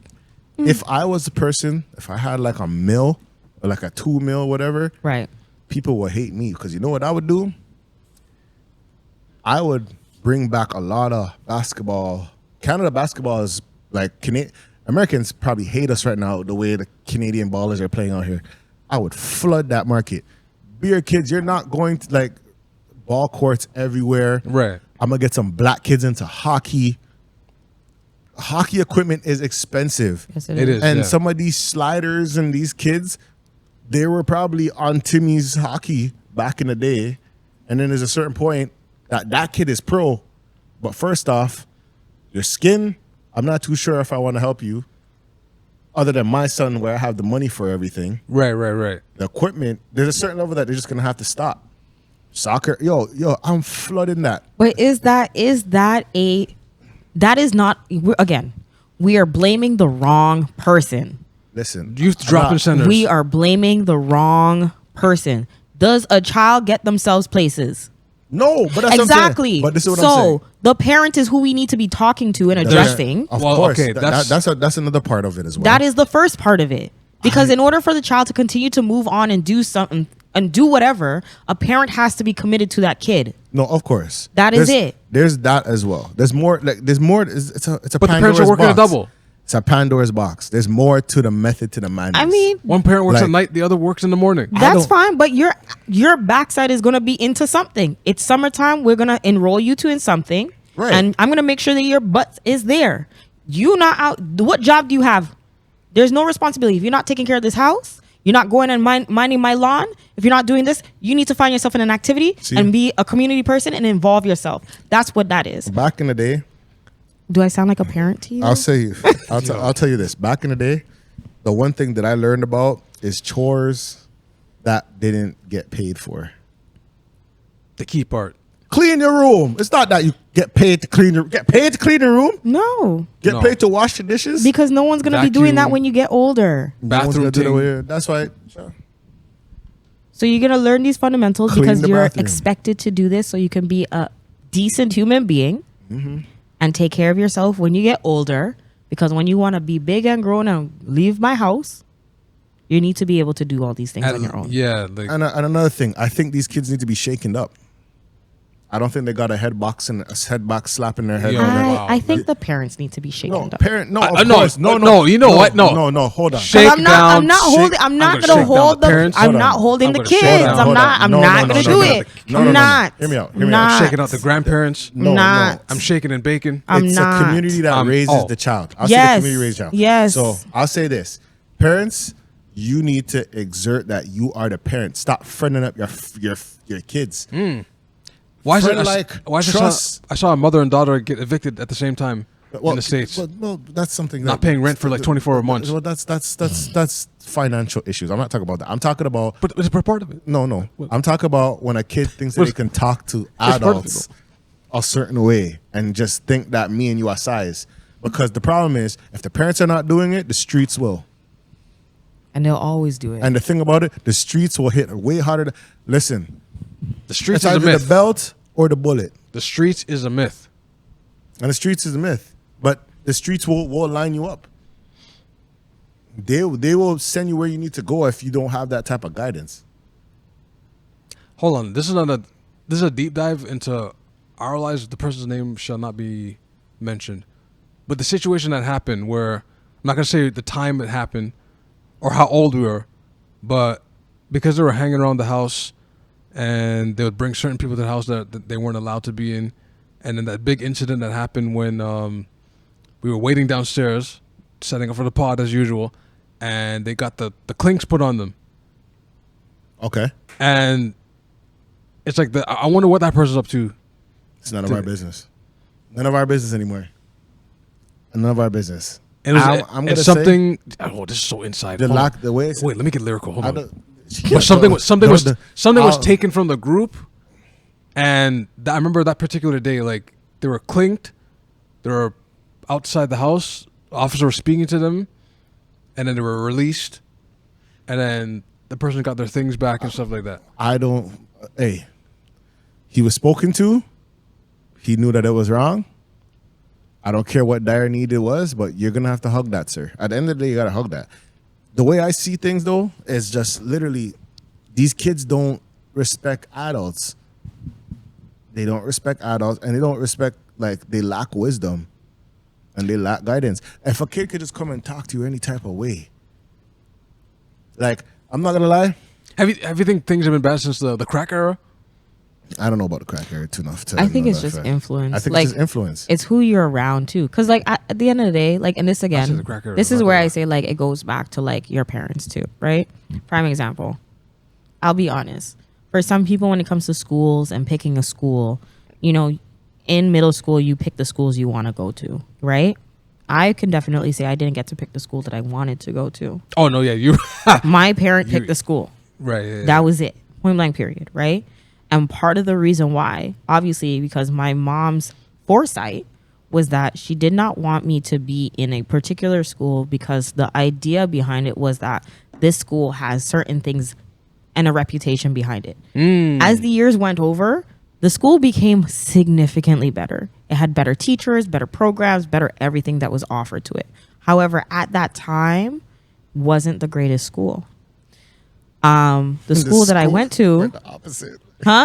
If I was the person, if I had like a mil or like a 2 mil, whatever, Right. people will hate me because you know what I would do? I would bring back a lot of basketball Canada basketball is like Americans probably hate us right now the way the Canadian ballers are playing out here. I would flood that market. Beer kids, you're not going to like ball courts everywhere. Right. I'm gonna get some black kids into hockey. Hockey equipment is expensive. Yes, It is. And yeah. some of these sliders and these kids, they were probably on Timmy's hockey back in the day. And then there's a certain point that kid is pro. But first off, your skin, I'm not too sure if I want to help you. Other than my son, where I have the money for everything. Right. The equipment, there's a certain level that they're just going to have to stop. Soccer, yo, I'm flooding that. But that is not, again, we are blaming the wrong person. Listen. Youth drop-in centers. We are blaming the wrong person. Does a child get themselves places? No, but that's Exactly. What I'm saying. But this is what I'm saying. So the parent is who we need to be talking to and addressing. Of Well, course. okay, That's another part of it as well. That is the first part of it. Because in order for the child to continue to move on and do something and do whatever, a parent has to be committed to that kid. No, of course. That is it. There's that as well. There's more. Like there's more. It's a But the Pandora's parents are working box. a double. It's a Pandora's box. There's more to the method to the madness. I mean, One parent works Like- at night, the other works in the morning. that's don't- fine, but your backside is gonna be into something. It's summertime. We're gonna enroll you to in something, Right. and I'm gonna make sure that your butt is there. You not out. What job do you have? There's no responsibility. If you're not taking care of this house, you're not going and minding my lawn. If you're not doing this, you need to find yourself in an activity See? and be a community person and involve yourself. That's what that is. back in the day, Do I sound like a parent to you? I'll tell you this. Back in the day, the one thing that I learned about is chores that didn't get paid for. The key part. Clean your room. It's not that you get paid to clean your room. No, Get No. paid to wash the dishes. because no one's gonna be doing that Vacuum. when you get older. No one's Bathroom gonna do the thing. way- That's why. So you're gonna learn these fundamentals Clean because the you're bathroom. expected to do this, so you can be a decent human being Mm-hmm. and take care of yourself when you get older. Because when you want to be big and grown and leave my house, you need to be able to do all these things on your own. Yeah. Like, And another thing, I think these kids need to be shaken up. I don't think they got a head box slap in their head. Yo, on their- wow. I think the parents need to be shaken No, up. parent. No, I- of no, course. No, no, no. you know what? No. No. Hold on. Shake I'm not. I'm down, not shake- holding. I'm not gonna gonna shake down hold the the. parents. I'm Hold not on. holding I'm the gonna shake kids. down. I'm Hold not. on. I'm No, not no, gonna no, do no, it. no, I'm no, no. not. Hear me out. Hear me I'm out. not. I'm shaking out the grandparents. No, Not. I'm shaking and baking. I'm It's not. a community that raises oh. the child. I'll Yes. say the community raises the child. Yes. So I'll say this. Parents, you need to exert that you are the parent. Stop friending up your kids. Why is it? Friend like Why is it? trust. I saw a mother and daughter get evicted at the same time in the States. Well, that's something Not paying rent for like 24 months. Well, that's financial issues. I'm not talking about that. I'm talking about But it's a part of it. no. I'm talking about when a kid thinks that But they can talk to part of it, adults a certain way and just think that me and you are size. Because the problem is, if the parents are not doing it, the streets will. And they'll always do it. And the thing about it, the streets will hit way harder. Listen, The streets it's is a either myth. the belt or the bullet. The streets is a myth. And the streets is a myth. But the streets will line you up. They will send you where you need to go if you don't have that type of guidance. Hold on. This is a deep dive into our lives. The person's name shall not be mentioned. But the situation that happened where I'm not gonna say the time it happened or how old we were, but because they were hanging around the house and they would bring certain people to the house that they weren't allowed to be in, and then that big incident that happened when we were waiting downstairs, setting up for the pod as usual, and they got the clinks put on them. Okay. And it's like I wonder what that person's up to. It's none of our business. None of our business anymore. None of our business. And it was, I'm gonna it's say something. Oh, this is so inside. the Hold on. lack, the way it's, Wait, let me get lyrical. Hold I on. don't- But something was I'll- taken from the group, and I remember that particular day. Like they were clinked, they were outside the house. Officer was speaking to them, and then they were released, and then the person got their things back and stuff like that. I don't. Hey, he was spoken to. He knew that it was wrong. I don't care what dire need it was, but you're gonna have to hug that, sir. At the end of the day, you gotta hug that. The way I see things, though, is just literally these kids don't respect adults. They don't respect adults, and they don't respect, like, they lack wisdom. and they lack guidance. If a kid could just come and talk to you any type of way, like, I'm not gonna lie, Have you think things have been bad since the crack era? I don't know about the crack area too enough. I think it's just influence. I think like, it's just influence. It's who you're around too. Because like at the end of the day, like, and this again, the crack era this is is not where gonna I lie. say like it goes back to like your parents too, right? Prime example. I'll be honest. For some people, when it comes to schools and picking a school, you know, in middle school, you pick the schools you want to go to, right? I can definitely say I didn't get to pick the school that I wanted to go to. Oh no, yeah, you. My parent picked the school. Right. Yeah, That was it. Point blank period, right? And part of the reason why, obviously, because my mom's foresight was that she did not want me to be in a particular school because the idea behind it was that this school has certain things and a reputation behind it. As the years went over, the school became significantly better. It had better teachers, better programs, better everything that was offered to it. However, at that time, wasn't the greatest school. The school that I went to, the opposite.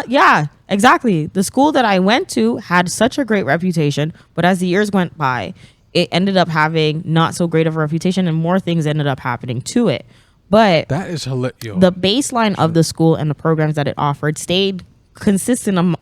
yeah, exactly. The school that I went to had such a great reputation, but as the years went by, it ended up having not so great of a reputation, and more things ended up happening to it. But that is hilarious. the baseline of the school and the programs that it offered stayed consistent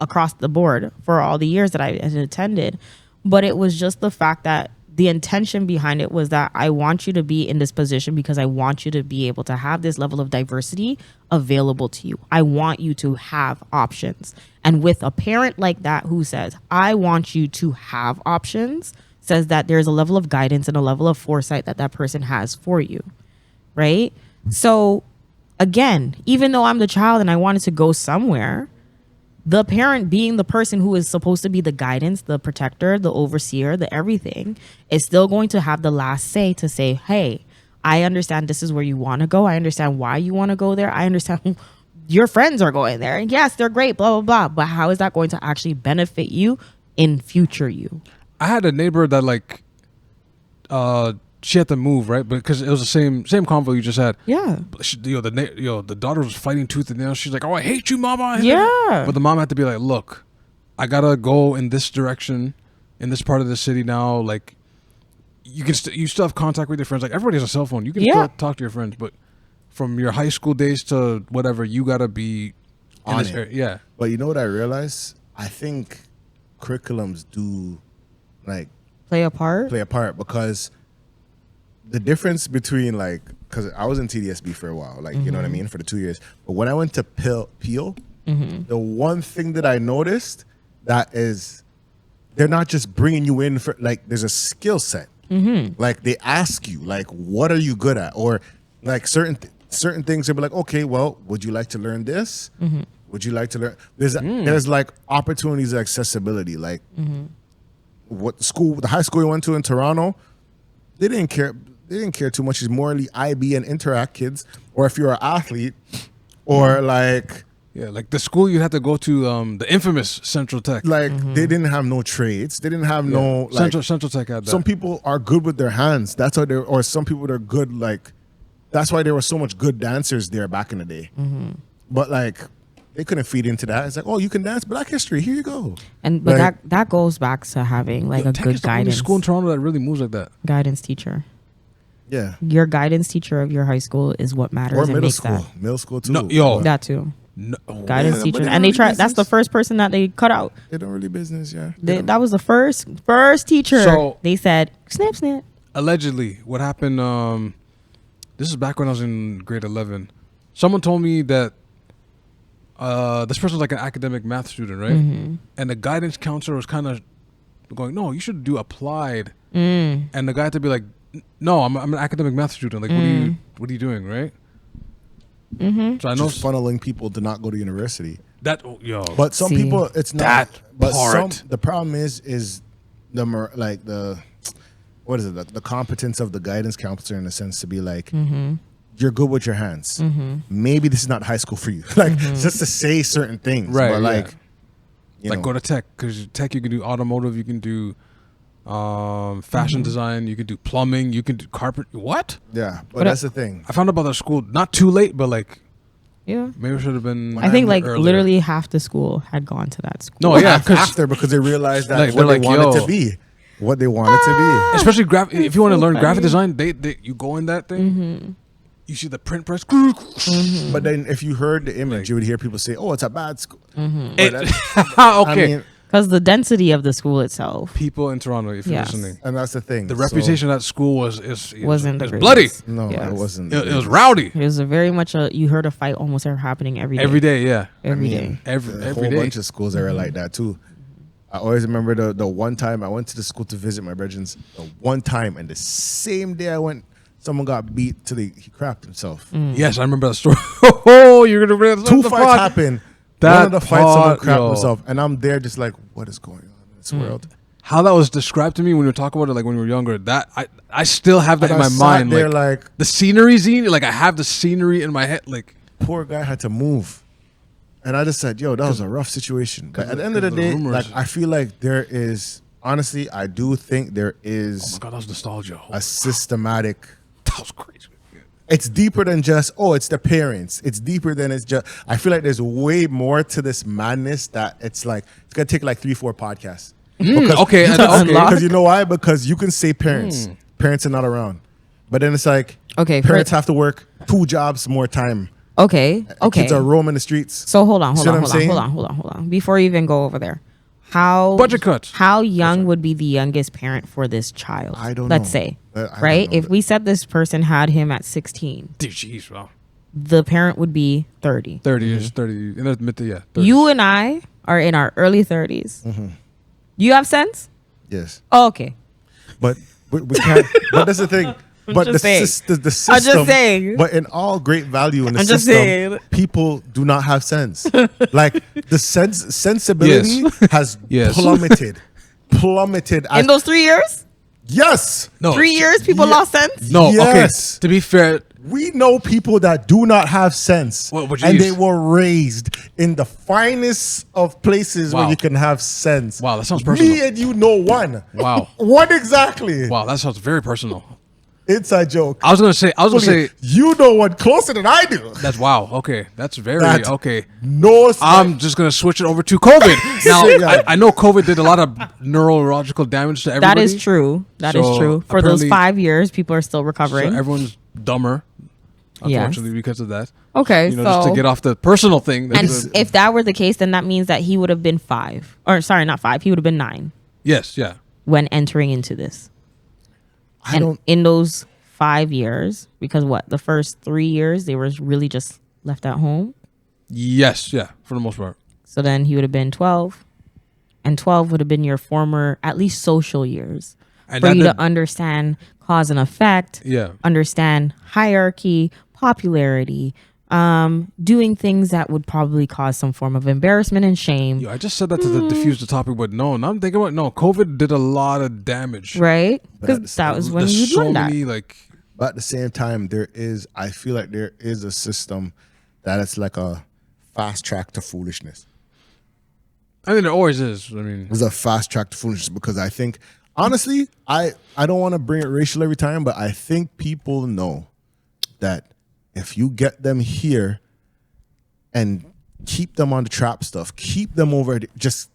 across the board for all the years that I had attended. But it was just the fact that the intention behind it was that I want you to be in this position because I want you to be able to have this level of diversity available to you. I want you to have options. And with a parent like that who says, I want you to have options, says that there's a level of guidance and a level of foresight that that person has for you. Right? So again, even though I'm the child and I wanted to go somewhere, the parent being the person who is supposed to be the guidance, the protector, the overseer, the everything, is still going to have the last say to say, hey, I understand this is where you want to go. I understand why you want to go there. I understand your friends are going there. And yes, they're great, blah, blah, blah. But how is that going to actually benefit you in future you? I had a neighbor that like, she had to move, right? Because it was the same convo you just had. Yeah. But she, the daughter was fighting tooth and nail. She's like, "Oh, I hate you, mama." Yeah. But the mom had to be like, "Look, I gotta go in this direction, in this part of the city now. Like, you can you still have contact with your friends. Like, everybody has a cell phone. You can still talk to your friends, but from your high school days to whatever, you gotta be in On this it. area." Yeah. But you know what I realized? I think curriculums do like Play a part. play a part because the difference between like, because I was in TDSB for a while, like, you know what I mean, for the 2 years. But when I went to Peel, the one thing that I noticed that is they're not just bringing you in for like, there's a skill set. Like they ask you, like, what are you good at? Or like certain things they'll be like, okay, well, would you like to learn this? Would you like to learn? There's like opportunities of accessibility. Like what the high school we went to in Toronto, they didn't care too much. It's morely IB and Interact kids, or if you're an athlete, or like like the school you had to go to, the infamous Central Tech. like they didn't have no trades. They didn't have no like. Central Tech had that. Some people are good with their hands. That's why they're, or some people that are good like. That's why there were so much good dancers there back in the day. But like, they couldn't feed into that. It's like, oh, you can dance Black History. Here you go. And but Like- that goes back to having like a Tech good is the only guidance school in Toronto that really moves like that. guidance teacher. Yeah. Your guidance teacher of your high school is what matters Or and middle makes school. Middle school too. No, yo. But that too. No, Guidance Yeah, but teachers, they and don't they try. really That's the business. first person that they cut out. They don't really business, yeah. That was the first teacher. So- they said snip snip. allegedly, what happened? This is back when I was in grade 11. Someone told me that this person was like an academic math student, right? And the guidance counselor was kind of going, "No, you should do applied." And the guy had to be like, "No, I'm an academic math student. Like, what are you doing, right?" So I know Just funneling people to not go to university. that. Yo, But some See. people, it's not. That But part. the problem is what is it? The competence of the guidance counselor in a sense to be like, you're good with your hands. Maybe this is not high school for you. Like just to say certain things, Right, But like, yeah. you like know, go to tech, because tech you can do automotive, you can do fashion design, you can do plumbing, you can do carpet. What? yeah. But But that's the thing. I found out about that school not too late, but like Yeah. maybe it should have been. I think like earlier. literally half the school had gone to that school. No, yeah, because After because they realized that Like, what they're they like, wanted yo. to be. what they want it to be. Especially if you want to learn funny. graphic design, you go in that thing. You see the print press. But then if you heard the image, you would hear people say, "Oh, it's a bad school." Okay. I mean, Because the density of the school itself People in Toronto, if you're Yes. listening, and that's the thing. the So- reputation of that school was wasn't it the was bloody. greatest. No, Yes. it wasn't. It was rowdy It was a very much you heard a fight almost ever happening every day. every day. Yeah, Every I day. mean, every a whole day. bunch of schools that were like that too. I always remember the one time I went to the school to visit my brethren. The one time, and the same day I went, someone got beat till he crapped himself. Yes, I remember that story. Oh, you're gonna bring Two fights happened. One of the fights, someone crapped yo. himself, and I'm there just like, what is going on in this world? How that was described to me when we were talking about it, like when we were younger. That I still have that And in I my sat mind. there Like like, the scenery scene. Like I have the scenery in my head. Like poor guy had to move. And I just said, yo, that was a rough situation. But at the end of the because of the day, rumors. like I feel like there is, honestly, I do think there oh is my god, that was nostalgia. a systematic. That was crazy. It's deeper than just, oh, it's the parents. It's deeper than it's just, I feel like there's way more to this madness that it's like, it's going to take like 3-4 podcasts. Okay, Because you know why? Because you can say parents. Parents are not around. But then it's like, Okay, parents have to work 2 jobs more time. Okay. Okay. Kids are roaming the streets. So hold on. See what I'm saying? Before you even go over there, how Budget cuts. How young would be the youngest parent for this child? I don't Let's know. say, I don't right? know. If we said this person had him at 16, Dude, jeez, wow. the parent would be 30. 30 years, 30. In the mid to, yeah. 30s. You and I are in our early 30s. You have sense? Yes. Oh, okay. But we can't. But that's the thing. But just saying. The system. I'm just saying. But in all great value in the I'm just system, saying. people do not have sense. Like the sensibility has Yes. plummeted. In those 3 years? Yes. No, 3 years, people Yeah. lost sense? No, Yes. okay. To be fair, We know people that do not have sense, Well, but and geez. they were raised in the finest of places where Wow. you can have sense. Wow, that sounds personal. Me and you know one. Wow. What exactly? wow, that sounds very personal. Inside joke. I was gonna say, You know one closer than I do. that's wow. Okay, that's very That- okay. No, I'm just gonna switch it over to COVID. Now, Yeah. I know COVID did a lot of neurological damage to That everybody. is true. That is So, true. For those apparently- 5 years, people are still So recovering. everyone's dumber, Yes. unfortunately, because of that. Okay, You know, just to so get off the personal thing. and that's if that were the case, then that means that he would have been 5, or sorry, not 5. He would have been 9 yes, yeah. when entering into this. I And don't. in those 5 years, because what the first 3 years they were really just left at home. Yes, yeah, for the most part. So then he would have been 12, and 12 would have been your former, at least social years, And for that you did- to understand cause and effect. Yeah. Understand hierarchy, popularity, doing things that would probably cause some form of embarrassment and shame. Yo, I just said that to diffuse the topic, but no, now I'm thinking about COVID did a lot of damage. Right? But Because that was when There's you so learned that. many like But at the same time, I feel like there is a system that it's like a fast track to foolishness. I mean, there always is. I mean, There's a fast track to foolishness because I think, honestly, I don't want to bring it racial every time, but I think people know that if you get them here and keep them on the trap stuff, keep them over, just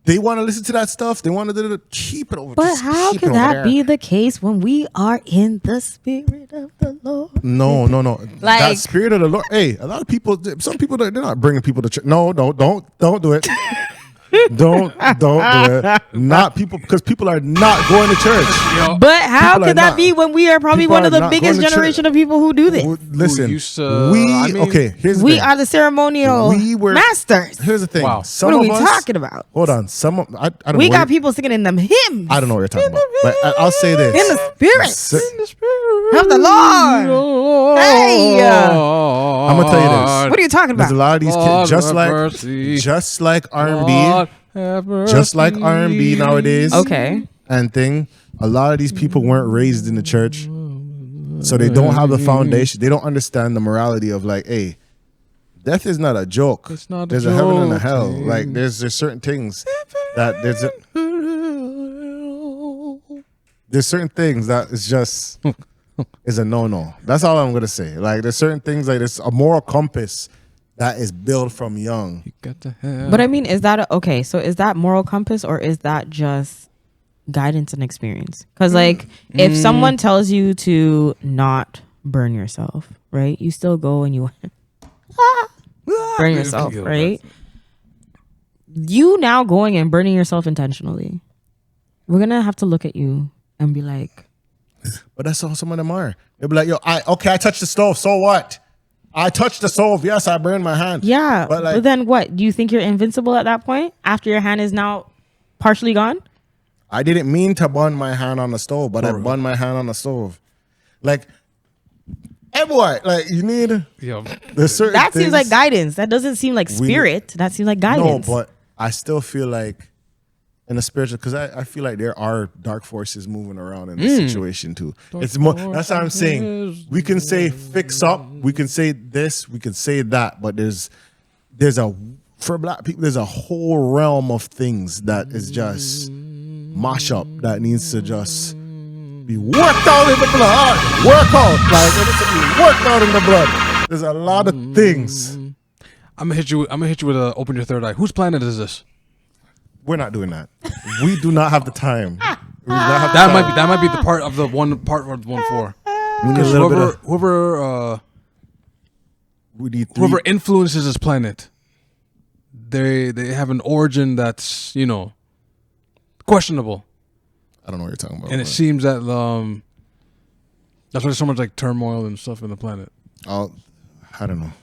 they want to listen to that stuff. They want to keep it over. But just how keep it can over that there. be the case when we are in the spirit of the Lord? No. Like- That spirit of the Lord. Hey, a lot of people. Some people they're not bringing people to church. No, don't do it. don't do it. Not people because people are not going to church. yo, But how People are could that not- be when we are probably people one are of the not biggest going to generation church. of people who do this? Listen, used to- I mean, Here's the We thing. are the ceremonial Masters. masters. Here's the thing. Wow. Some What are we of us- talking about? Hold on. I don't We know. got people singing in them hymns. I don't know what you're talking about. But I'll say this. In the spirit. Si- Of the Lord. Hey. I'm gonna tell you this. What are you talking There's about? a lot of these Lord kids just have like mercy. R&B, just like R&B nowadays. Okay. And thing. A lot of these people weren't raised in the church, so they don't have the foundation. They don't understand the morality of like, hey, death is not a joke. It's not a there's a heaven and a joke, hell. dude. Like there's certain things that there's certain things that is just is a no. That's all I'm gonna say. Like there's certain things like there's a moral compass that is built from young. Got to have. But I mean, is that okay? So is that moral compass or is that just guidance and experience. Because like if someone tells you to not burn yourself, right? You still go and you burn yourself, right? You now going and burning yourself intentionally. We're gonna have to look at you and be like, But that's how some of them are. They'll be like, yo, I touched the stove. So what? I touched the stove. Yes, I burned my hand. yeah. But like, But then what? Do you think you're invincible at that point after your hand is now partially gone? I didn't mean to burn my hand on the stove, but I burned my hand on the stove. Like, hey boy, like you need Yeah. there's certain That seems things- like guidance. That doesn't seem like spirit. That seems like guidance. No, but I still feel like in the spiritual, because I feel like there are dark forces moving around in this situation too. It's more. That's what I'm saying. We can say fix up. We can say this. We can say that. But there's a for black people. There's a whole realm of things that is just mash up that needs to just be worked out in the blood. Work out like it needs to be worked out in the blood. There's a lot of things. I'm gonna hit you with a open your third eye. Whose planet is this? We're not doing that. We do not have the time. We do not have the That time. might be the part of the 1-4. We need a Because little bit of. We need three. whoever influences this planet, they have an origin that's questionable, I don't know what you're talking about. and it but seems that that's why there's so much like turmoil and stuff in the planet, I don't know.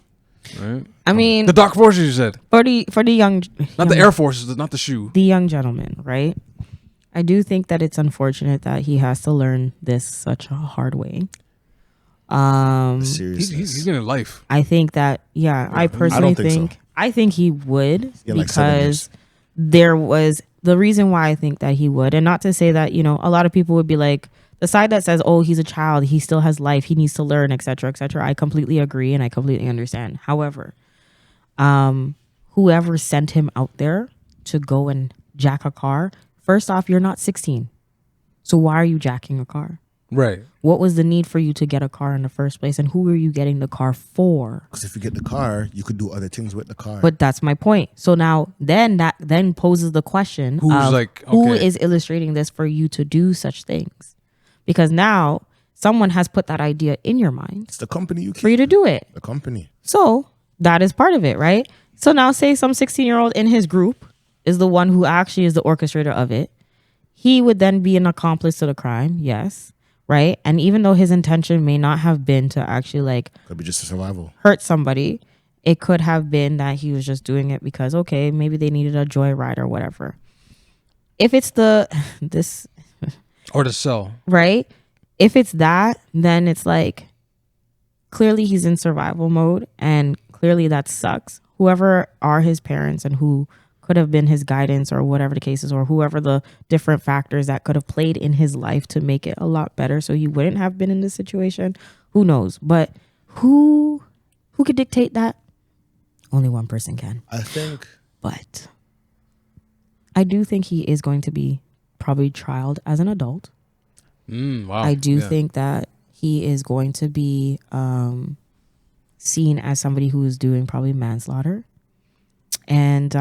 right? I mean, The dark forces, you said, for the young, not the air forces, not the shoe. the young gentleman, right? I do think that it's unfortunate that he has to learn this such a hard way. Seriously. He's getting life. I think that, I personally think so. I think he would Yeah, like 7 because years. there was the reason why I think that he would, and not to say that, a lot of people would be like, the side that says, oh, he's a child, he still has life, he needs to learn, etc., etc. I completely agree and I completely understand. However, whoever sent him out there to go and jack a car, first off, you're not 16. So why are you jacking a car? Right. What was the need for you to get a car in the first place? And who are you getting the car for? Because if you get the car, you could do other things with the car. But that's my point. So now that poses the question Who's of like, who okay. is illustrating this for you to do such things? Because now someone has put that idea in your mind it's the company you keep. for you to do it. The company. So that is part of it, right? So now say some 16-year-old in his group is the one who actually is the orchestrator of it. He would then be an accomplice to the crime, yes, right? And even though his intention may not have been to actually Could be just a survival. hurt somebody, it could have been that he was just doing it because, okay, maybe they needed a joyride or whatever. If it's this, Or to sell. right? If it's that, then it's like, clearly he's in survival mode and clearly that sucks. Whoever are his parents and who could have been his guidance or whatever the case is, or whoever the different factors that could have played in his life to make it a lot better so he wouldn't have been in this situation, who knows? But who could dictate that? Only one person can. I think. But I do think he is going to be probably trialed as an adult. Wow. I do Yeah. think that he is going to be seen as somebody who is doing probably manslaughter. And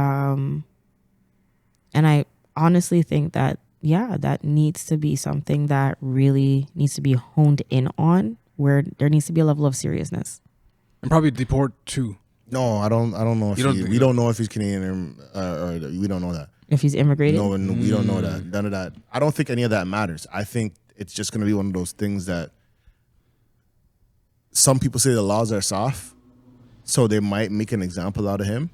I honestly think that, that needs to be something that really needs to be honed in on, where there needs to be a level of seriousness. And probably deport too. No, I don't know if You don't think we that? don't know if he's Canadian or we don't know that. If he's immigrated. No, we don't know that. None of that. I don't think any of that matters. I think it's just going to be one of those things that some people say the laws are soft, so they might make an example out of him.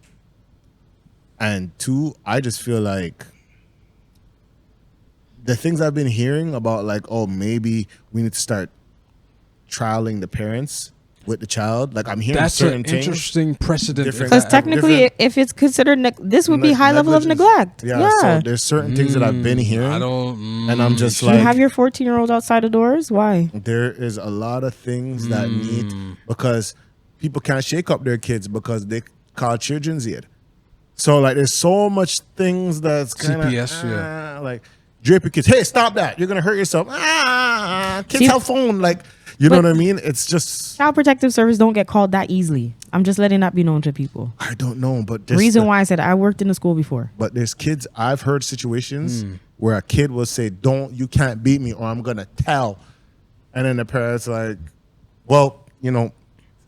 And two, I just feel like the things I've been hearing about, like, oh, maybe we need to start trialing the parents with the child. Like, I'm hearing That's certain an things. interesting precedent. Different- Because technically, different- if it's considered, this would be high level of Negligence. neglect. Yeah, so there's certain things that I've been hearing. I don't. and I'm just Do you like, have your 14-year-old outside the doors? Why? there is a lot of things that need, because people can't shake up their kids because they call children's aid. So like there's so much things that's kind of CPS, like drape your kids. Hey, stop that! You're gonna hurt yourself. Kids See- have phone. Like, you know But- what I mean? It's just, Child Protective Service don't get called that easily. I'm just letting that be known to people. I don't know, but there's Reason why I said I worked in the school before. But there's kids. I've heard situations where a kid will say, you can't beat me or I'm going to tell. And then the parents like, well,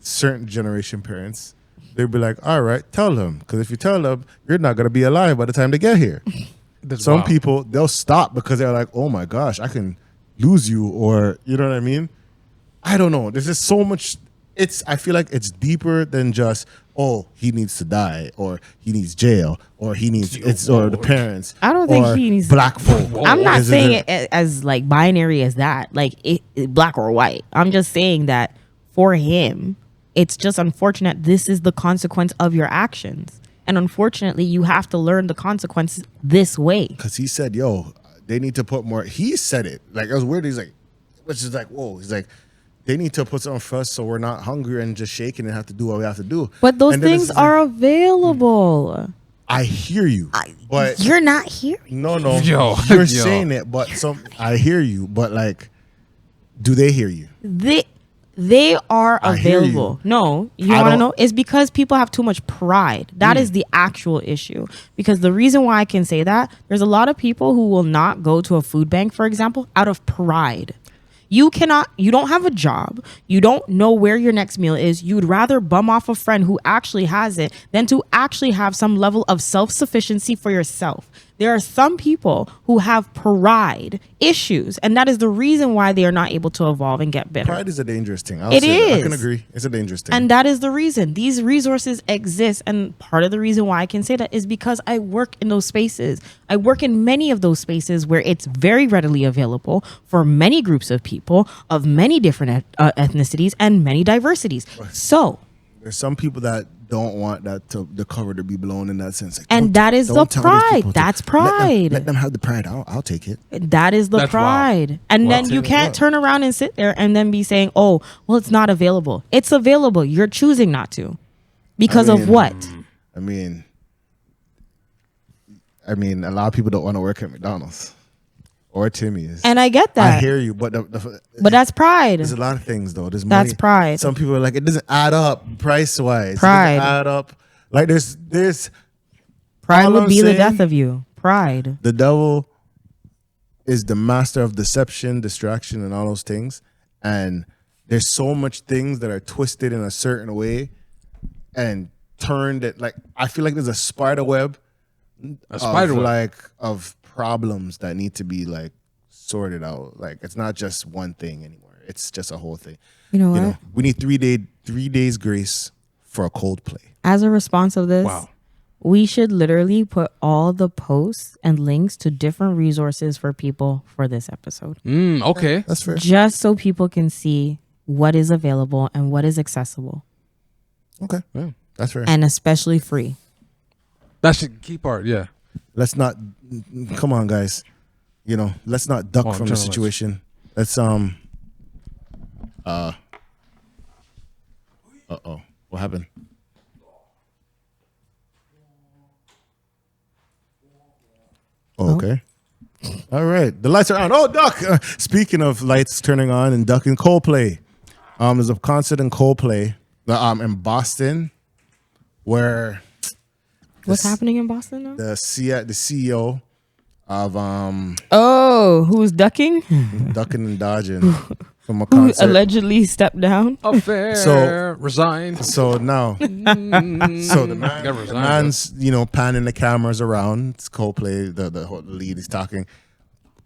certain generation parents, they'd be like, all right, tell them. Because if you tell them, you're not going to be alive by the time they get here. Some people, they'll stop because they're like, oh my gosh, I can lose you, or you know what I mean? I don't know. There's just so much. I feel like it's deeper than just, he needs to die, or he needs jail, or he needs or the parents. I don't think he needs black folk. I'm not saying it as like binary as that, like black or white. I'm just saying that for him, it's just unfortunate. This is the consequence of your actions. And unfortunately, you have to learn the consequences this way. Because he said, they need to put more. He said it. Like, it was weird. He's like, which is like, whoa. He's like, they need to put something first so we're not hungry and just shaking and have to do what we have to do. But those things are available. I hear you. But you're not hearing. No. You're saying it, but I hear you. But like, do they hear you? They are available. No, you want to know? It's because people have too much pride. That is the actual issue. Because the reason why I can say that, there's a lot of people who will not go to a food bank, for example, out of pride. You don't have a job. You don't know where your next meal is. You'd rather bum off a friend who actually has it than to actually have some level of self-sufficiency for yourself. There are some people who have pride issues, and that is the reason why they are not able to evolve and get better. Pride is a dangerous thing. It is. I can agree. It's a dangerous thing. And that is the reason. These resources exist, and part of the reason why I can say that is because I work in those spaces. I work in many of those spaces where it's very readily available for many groups of people of many different ethnicities and many diversities. So there's some people that don't want the cover to be blown in that sense. Like, and that is the pride. That's pride. Let them have the pride. I'll take it. That is the pride. Wild. And then you can't turn around and sit there and then be saying, oh, well, it's not available. It's available. You're choosing not to. Because of what? I mean, a lot of people don't want to work at McDonald's or Timmy's. And I get that. I hear you, but but that's pride. There's a lot of things though. There's that's money. Pride. Some people are like, it doesn't add up price wise. Pride. It doesn't add up. Like there's pride would be the death of you. Pride. The devil is the master of deception, distraction, and all those things. And there's so much things that are twisted in a certain way and turned it. Like, I feel like there's a spider web. Of problems that need to be like sorted out. Like, it's not just one thing anymore. It's just a whole thing. You know what? We need 3 days grace for a Coldplay. As a response of this, we should literally put all the posts and links to different resources for people for this episode. Okay. That's fair. Just so people can see what is available and what is accessible. Okay. Yeah, that's fair. And especially free. That's the key part, yeah. Let's not, come on, guys. Let's not duck from the situation. Let's, what happened? Oh, okay. All right. The lights are on. Oh, duck. Speaking of lights turning on and ducking, Coldplay. There's a concert in Coldplay, in Boston, where... What's happening in Boston now? The CEO of who's ducking? Ducking and dodging from a concert. Who allegedly stepped down? Affair. Resigned. So now, the man's panning the cameras around. It's Coldplay. The lead is talking.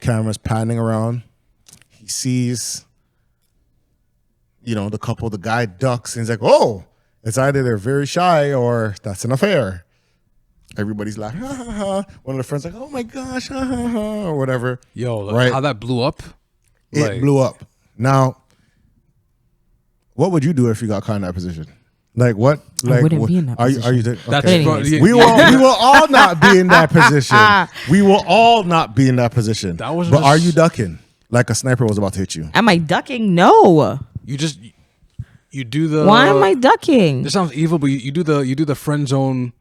Cameras panning around. He sees, the couple. The guy ducks and he's like, "Oh, it's either they're very shy or that's an affair." Everybody's like, ha, ha, ha. One of the friends like, oh my gosh, ha, ha, ha, or whatever. Yo, right? How that blew up? It blew up. Now, what would you do if you got caught in that position? Like what? Like, I wouldn't be in that position. Are you? Okay. That's we will all not be in that position. We will all not be in that position. But are you ducking? Like a sniper was about to hit you. Am I ducking? No. You do the. Why am I ducking? This sounds evil, but you do the friend zone.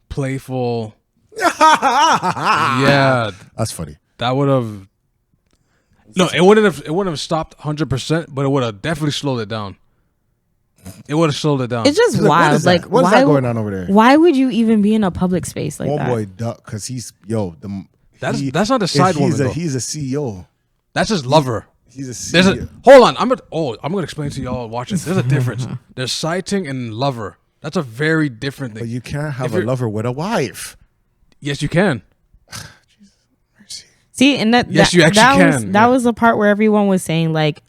Playful. Yeah, that's funny. That would have. No, it wouldn't have stopped 100%, but it would have definitely slowed it down. It would have slowed it down. It's just wild. Like, what is that going on over there? Why would you even be in a public space like that? Homeboy duck because he's That's not a side woman, though. He's a CEO. That's his lover. He's a There's CEO. hold on. I'm gonna explain to y'all watching. There's a difference. There's sighting and lover. That's a very different thing. But you can't have If a you're- lover with a wife. Yes, you can. See, and Yes, you actually can. That Yeah. was the part where everyone was saying like,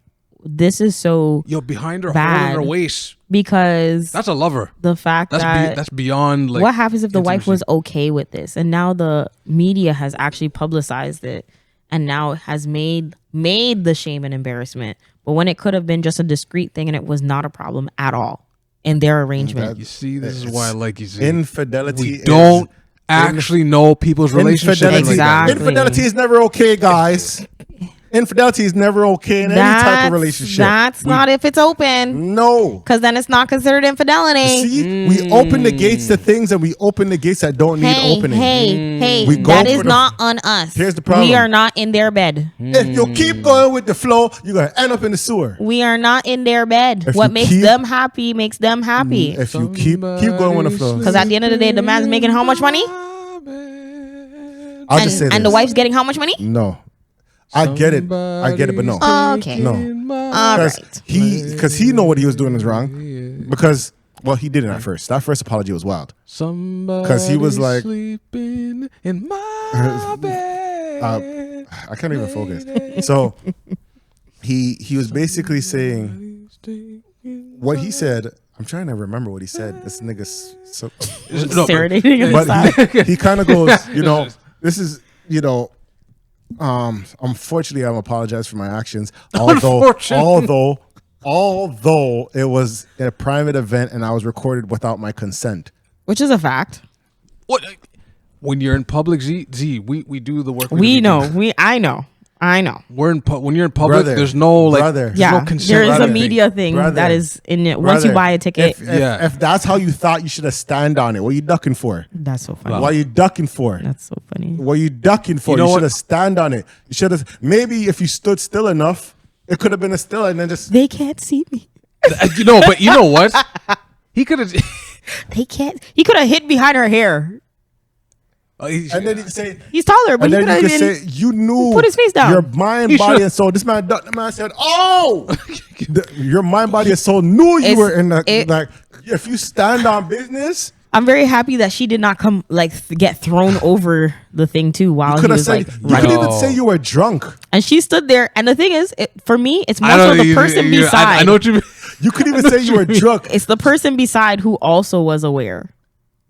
this is so Yo, behind her, Bad. holding her waist. because That's a lover. the fact that That's beyond like. what happens if the wife intimacy. was okay with this, and now the media has actually publicized it, and now has made the shame and embarrassment. But when it could have been just a discreet thing, and it was not a problem at all in their arrangement. You see, this is why I like you. See, Infidelity. we don't actually know people's relationships. Infidelity. Exactly. Infidelity is never okay, guys. Infidelity is never okay in any type of relationship. That's not if it's open, No. because then it's not considered infidelity. See, we open the gates to things and we open the gates that don't need opening. Hey, We go that for is the- not on us. Here's the problem. We are not in their bed. If you keep going with the flow, you're going to end up in the sewer. We are not in their bed. If What you makes keep- them happy makes them happy. If you keep going with the flow. Because at the end of the day, the man's making how much money? I'll just say And the this. wife's getting how much money? No. I get it, but no. Okay. No. All right. Because he know what he was doing is wrong. Because, well, he didn't at first. That first apology was wild. Because he was like- sleeping in my bed. I can't even focus. So he was basically saying what he said. I'm trying to remember what he said. This nigga's so. No, Serenading But inside. he kind of goes, this is, unfortunately, I'm apologize for my actions. Although it was a private event and I was recorded without my consent. Which is a fact. What? When you're in public, Z, we do the work. We do. know. I know. We're in when you're in public. Brother, there's no like. brother. There's Yeah, no consent. there is a Brother. media thing Brother. that is in it. Once you Brother, buy a ticket, If that's how you thought, you should have stand on it. What are you ducking for? that's so funny. What are you ducking for? That's so funny. What are you ducking for? You know You what? should have stand on it. You should have. Maybe if you stood still enough, it could have been a still, and then just. They can't see me. But you know what? He could have. They can't. He could have hid behind her hair. And then you say. He's taller, but And he then could you have could been. say you knew put his face down. your mind, He body, should- and soul. This man, the man said, "Oh, your mind, body, and soul knew you It's- were in the it- like. If you stand on business, I'm very happy that she did not come get thrown over the thing too while you he could have was said like you running. could even say you were drunk. And she stood there. And the thing is, for me, it's more I so don't know, the person beside. I know what you mean. You could even say you were drunk. It's the person beside who also was aware.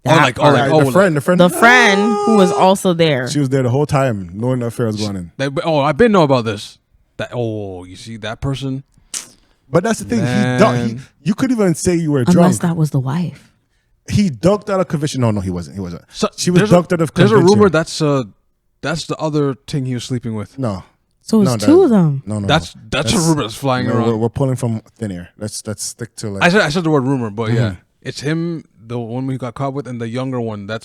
Right, the friend, The friend who was also there. She was there the whole time, knowing the affair was going in. I've been know about this. You see that person? But that's the thing. Man. You could even say you were Unless drunk. that was the wife. He ducked out of conviction. No, he wasn't. He wasn't. So, She was there's ducked out of There's conviction. a rumor that's the other thing he was sleeping with. No. So it's No, two of them. No. That's a rumor that's flying around. We're pulling from thin air. Let's stick to like. I said the word rumor, but yeah, it's him, the one we got caught with, and the younger one. That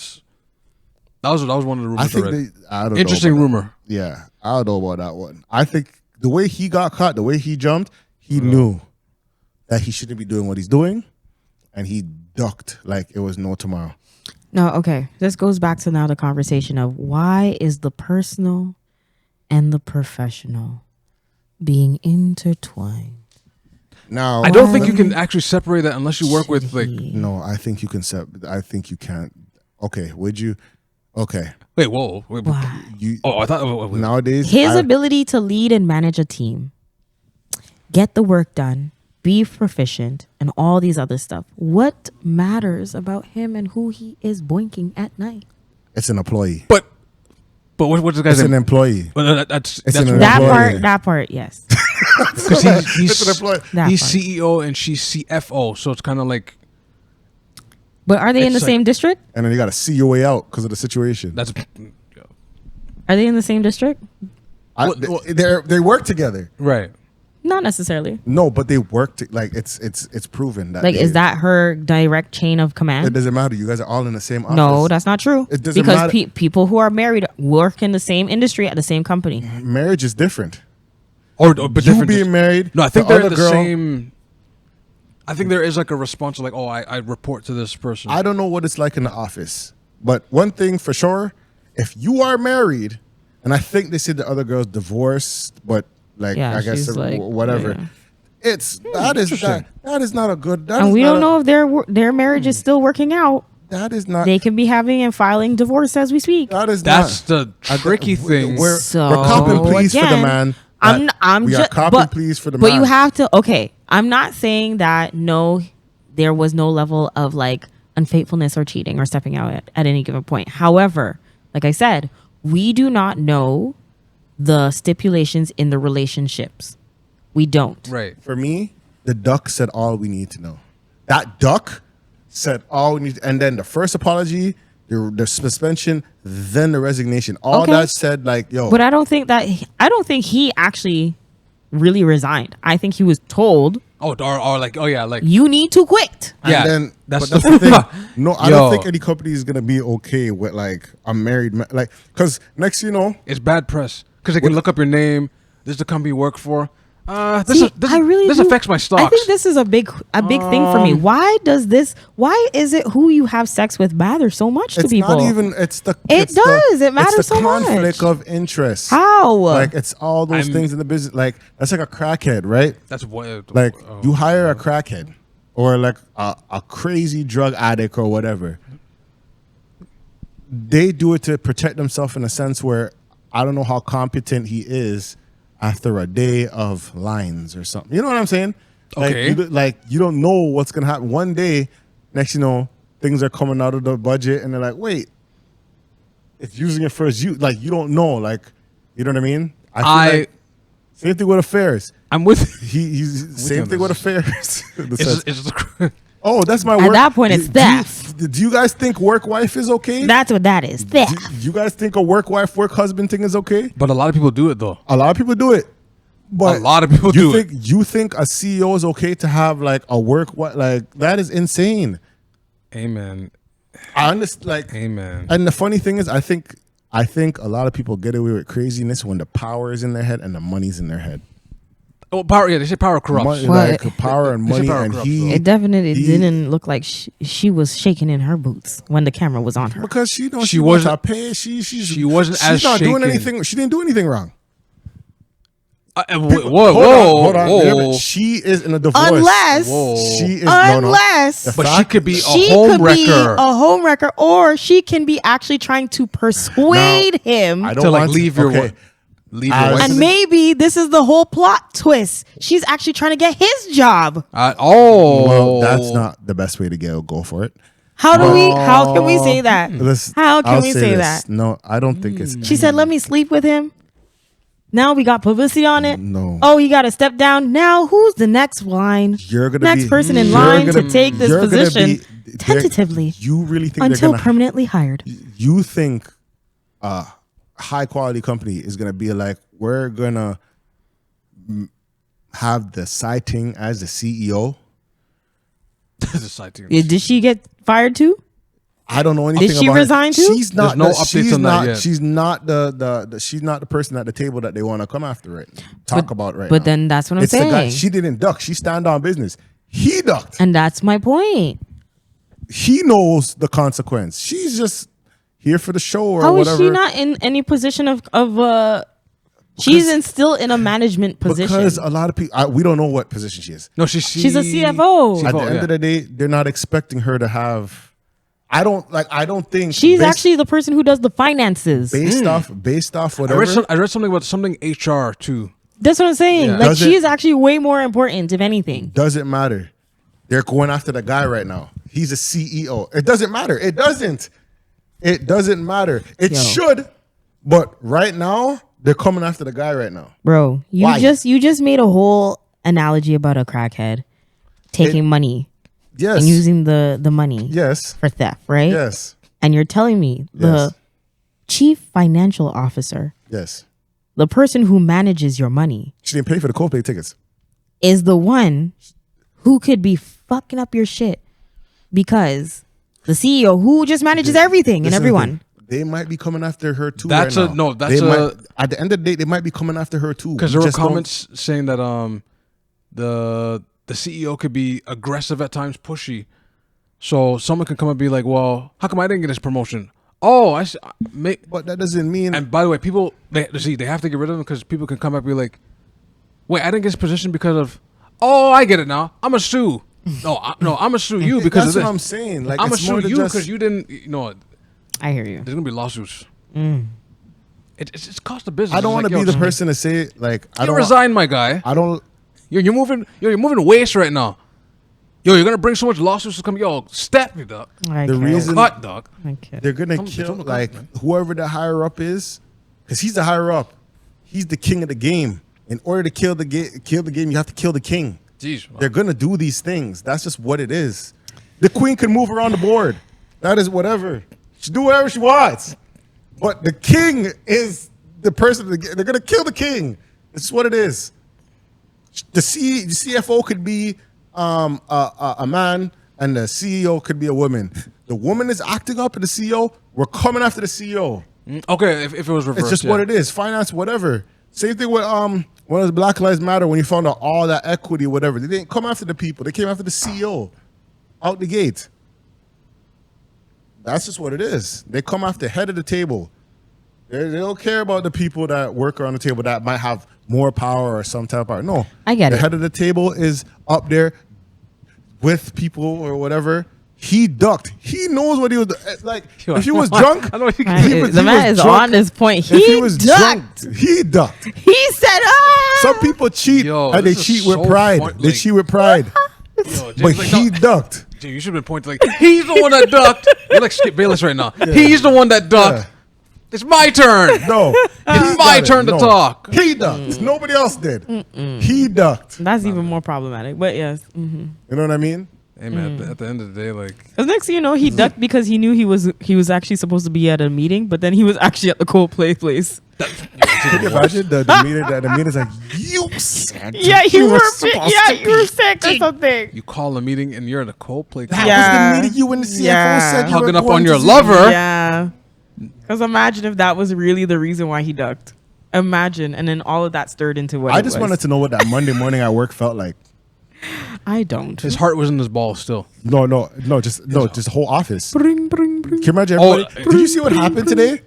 was one of the rumors. I think I read. I don't Interesting know about rumor. that. Yeah, I don't know about that one. I think the way he got caught, the way he jumped, he knew that he shouldn't be doing what he's doing, and he ducked like it was no tomorrow. No, okay. This goes back to now the conversation of why is the personal and the professional being intertwined? Now, I don't think you can actually separate that unless you work with like. No, I think you can. I think you can't. Okay, would you? Okay, Wait, whoa. Wait, Why? you I thought. nowadays His ability to lead and manage a team, get the work done, be proficient, and all these other stuff. What matters about him and who he is boinking at night? it's an employee. But what's the guy's It's an name? employee. But that's It's an right. employee. That part, yes. Because It's an employee. That he's part. CEO and she's CFO, so it's kind of like But are they in the It's like- same district? And then you got to see your way out because of the situation. that's. Are they in the same district? They work together. Right. Not necessarily. No, but they work like it's proven that. Like, they- is that her direct chain of It command? doesn't matter. You guys are all in the same office. No, that's not true. It doesn't because matter. people who are married work in the same industry at the same company. Marriage is different. Or but You different. being married. No, I think the they're in other the girl, same. I think there is like a response, like, I report to this person. I don't know what it's like in the office, but one thing for sure, if you are married, And I think they said the other girl's divorced, but like Yeah, I guess she's like, whatever. yeah. It's that is not a good. That And is we not don't a- know if their marriage is still working out. That is not. They can be having and filing divorce as we speak. That's not. the tricky thing. We're So, copping pleas for the again, man. I'm we are just copping pleas for the but man. you have to. Okay, I'm not saying that no, there was no level of like unfaithfulness or cheating or stepping out at any given point. However, like I said, we do not know the stipulations in the relationships. We don't. Right. For me, the duck said all we need to know. That duck said all we need, and then the first apology, the suspension, then the resignation. All Okay. that said, like, yo. But I don't think he actually really resigned. I think he was told Oh, or like, oh yeah, like you need to quit. And yeah. then, that's but that's the thing. No, I Yo. don't think any company is gonna be okay with like a married man, like, because next you know, it's bad press because they can look up your name. This is the company you work for. This This affects my stocks. I think this is a big thing for me. Why is it who you have sex with matter so much to it's people? not even. It's the. It it's the- does. It matters it's the so much. conflict of interest. How? Like it's all those things in the business. Like that's like a crackhead, right? that's what. Like you hire a crackhead or like a crazy drug addict or whatever. They do it to protect themselves in a sense where I don't know how competent he is after a day of lines or something. You know what I'm saying? Okay. Like you don't know what's gonna happen. One day, next you know, things are coming out of the budget and they're like, wait, it's using it for his use. Like you don't know. Like, you know what I mean? I feel like same thing with affairs. I'm with. He's same on thing this. with affairs. In the sense. It's Oh, that's my At work. that point, it's theft. Do you guys think work wife is okay? That's what that is. Theft. Do you guys think a work wife, work husband thing is okay? but a lot of people do it though. A lot of people do it. But A lot of people you do think, You think a CEO is okay to have like a work wife? Like that is insane. Amen. I understand. Like, Amen. and the funny thing is, I think a lot of people get away with craziness when the power is in their head and the money's in their head. Oh, power. Yeah, they say power corrupts. Money, What? like power and They say money, power and corrupts, he though. It definitely he- didn't look like she was shaking in her boots when the camera was on her. because she knows She she wasn't wasn't- pay. She wasn't as she's not doing shaken. anything. She didn't do anything wrong. Whoa, Hold on. whoa. She is in a divorce. Unless, Whoa. She is unless The But she fact- could be a she home could be wrecker. a home wrecker, or she can be actually trying to persuade him. I don't To like want leave your okay. wife. Leave your As- wife. And maybe this is the whole plot twist. She's actually trying to get his job. Well, that's not the best way to go for it. How can we say that? How can I'll we say say this. that? No, I don't think it's. She said, "Let me sleep with him." Now we got publicity on it. No. Oh, he got to step down. Now who's the next You're gonna next be, person in you're line gonna- to take this you're gonna position be- tentatively You really think until they're gonna? permanently hired? You think a high quality company is gonna be like, we're gonna have the sighting as the CEO? Did she get fired too? I don't know anything. Did she about her. resign too? She's not. There's no updates on that yet. She's not she's not the person at the table that they want to come after right now. Talk about right But now. then that's what I'm It's the guy. saying. She didn't duck. She stand on business. He ducked. And that's my point. He knows the consequence. She's just here for the show or How whatever. is she not in any position of she's still in a management position? Because a lot of people, we don't know what position she is. No, She's a CFO. At the end of the day, they're not expecting her to have. I don't think She's based- actually the person who does the finances. based off I whatever. read something about something HR too. That's what I'm saying. Yeah. Like Does she it- is actually way more important, if anything. Doesn't matter. They're going after the guy right now. He's a CEO. It doesn't matter. It doesn't. It doesn't matter. It Yo. should, but right now they're coming after the guy right now. Bro, you Why? just made a whole analogy about a crackhead taking money Yes. and using the money Yes. for theft, right? Yes. And you're telling me the Yes. chief financial officer, Yes. the person who manages your money, She didn't pay for the Coldplay tickets. is the one who could be fucking up your shit because the CEO who just manages everything and Listen, everyone. They might be coming after her too. That's right a- now. no, that's They a- might, at the end of the day, they might be coming after her too. Because We there were just don't- comments saying that the CEO could be aggressive at times, pushy. So someone can come and be like, "Well, how come I didn't get this promotion? Oh, But that doesn't mean. And by the way, people they have to get rid of him because people can come up and be like, "Wait, I didn't get this position because of." Oh, I get it now. I'm a sue. No, I'm gonna sue you because that's of this. what I'm saying. Like, I'm gonna it's more sue than you just- because you didn't. I hear you. There's gonna be lawsuits. It's cost of business. I don't want to be the person to say like I You don't resign, my guy. I don't. You're moving waste right now. Yo, you're gonna bring so much lawsuits to come. Yo, step me, dog. The reason- Cut, dog. Okay. They're gonna Some- kill some like man. whoever the higher up is, because he's the higher up. He's the king of the game. In order to kill the game, you have to kill the king. Jeez, They're gonna do these things. That's just what it is. The queen can move around the board. That is whatever. She do whatever she wants. But the king is the person. They're gonna kill the king. It's what it is. The CFO could be a man, and the CEO could be a woman. The woman is acting up, and the CEO. We're coming after the CEO. Okay, if it was reversed, It's just what it is. Finance, whatever. Same thing with when it was Black Lives Matter, when you found out all that equity, whatever. They didn't come after the people. They came after the CEO out the gate. That's just what it is. They come after the head of the table. They don't care about the people that work around the table that might have more power or some type of power. No. I get the it. head of the table is up there with people or whatever. He ducked. He knows what he was like. If he was drunk, I know what you Right. he was- The he man was is drunk. on this point. If He was ducked. drunk, he ducked. He said, "Ah." Some people cheat Yo, and they this is cheat with so pride. fun- They like- cheat with pride. Yo, James, But like, he no, ducked. Jay, you should have been pointing like he's the one that ducked. You're like Skip Bayless right now. He's the one that ducked. Yeah. It's my turn. No. It's He my got it. turn to No. talk. He ducked. Nobody else did. He ducked. That's even more problematic. But yes. Mm-hmm. You know what I mean? Hey man, at the end of the day, like Because next thing you know, he ducked because he knew he was actually supposed to be at a meeting, but then he was actually at the Coldplay place. Can you imagine the meeting? The meeting's like, you said Yeah, you were supposed to you were be sick or something. you call a meeting and you're in a Coldplay. That Yeah. was the meeting you and the CFO Yeah. said you Hugging were up going on to your see. lover. Yeah. Because imagine if that was really the reason why he ducked. Imagine, and then all of that stirred into what I it just was. wanted to know what that Monday morning at work felt like. I don't. His heart was in his balls still. No, just the whole office. Can Bring, bring, bring. you imagine Oh, everybody? Did you see what happened today?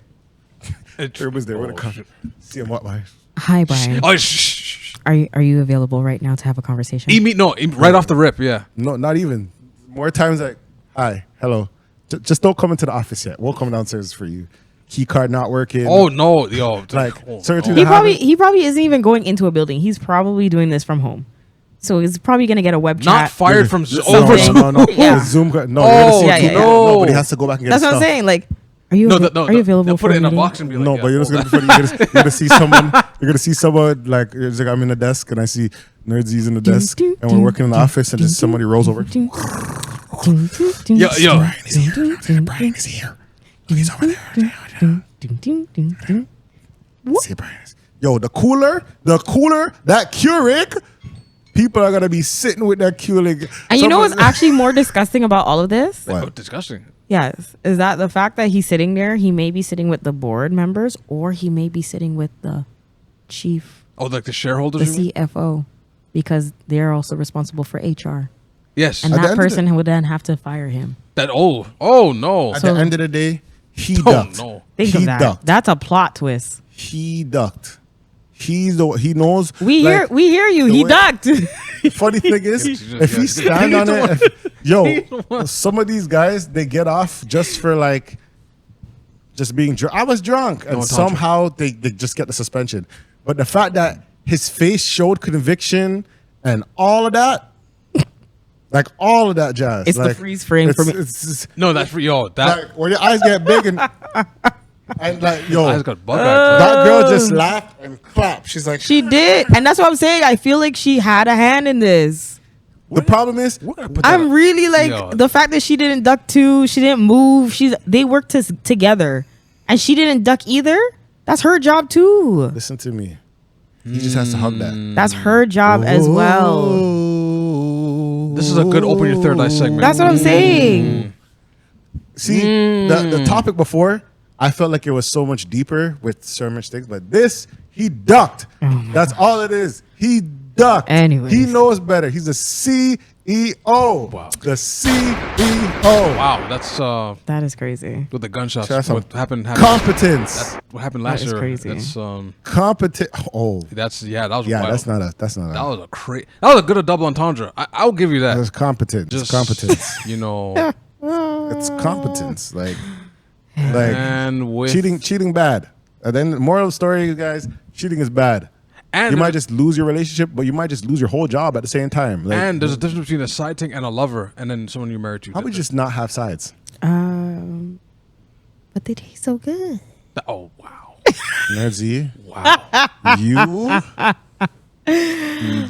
It was there. What a oh, cut. See him what? Why? Hi, Brian. Oh, shh. Are you available right now to have a conversation? Right off the rip, yeah. No, not even. More times like, hi, hello. Just don't come into the office yet. We'll come downstairs for you. Key card not working. Oh no, yo, Like, oh, certain no. things- He probably isn't even going into a building. He's probably doing this from home. So he's probably gonna get a web Not chat. fired from No, over. no. Yeah. The Zoom. No, you're gonna Oh, see yeah, Zoom. yeah, yeah. No, but he has to go back and get That's his what I'm stuff. saying. Like, are you are you available for Put it in a meeting? box and be like, No, yeah, but you're just hold gonna you're gonna see someone. You're gonna see someone like it's like I'm in the desk and I see Nerdsy's in the desk and we're working in the office and just somebody rolls over. on. Yo, Brian is here. He's over there. See Brian is. Yo, the cooler, that Keurig. People are gonna be sitting with that Keurig. And you know what's actually more disgusting about all of this? What? oh, disgusting. Yes, is that the fact that he's sitting there? He may be sitting with the board members, or he may be sitting with the chief, Oh, like the the shareholders. you mean? CFO, because they're also responsible for HR, Yes. and At the that end of person would then have to fire him. That oh no. At So- the end of the day, he Oh, ducked. no. Think He of that. ducked. That's a plot twist. He ducked. He knows. We like, hear you. the He way- ducked. Funny thing is, if he stand on it, yo, some of these guys they get off just for like, just being drunk. I was drunk, and Don't touch somehow they just get the suspension. But the fact that his face showed conviction and all of that, like all of that jazz, It's the like, freeze frame for me. It's No, that's for yo. That like when your eyes get big and like yo, eyes got bug eyes. that girl just laughed and clapped. She's like, She did, and that's what I'm saying. I feel like she had a hand in this. the problem is, We're gonna put that I'm really like Yo. the fact that she didn't duck too. She didn't move. They worked together, and she didn't duck either. That's her job too. listen to me. He just has to hug that. That's her job as well. This is a good open your third eye segment. That's what I'm saying. See, the topic before, I felt like it was so much deeper with so much things, but this, he ducked. That's all it is. He ducked. Anyways. He knows better. He's a CEO. Wow. The CEO. Wow, that's That is crazy. with the gunshots. That's What happened? Competence. That's what happened last That is year. crazy. That's Competent. Oh, that was yeah. wild. That's not a. That was that was a good double entendre. I'll give you that. That's competence. Just Competence. You know, It's competence. Like and with cheating bad. And then the moral of the story, guys, cheating is bad. and You might there's- just lose your relationship, but you might just lose your whole job at the same time. Like, and there's a difference between a side thing and a lover, and then someone you're married to. how would you just not have sides? But they taste so good. Oh wow, Nerdsy, wow.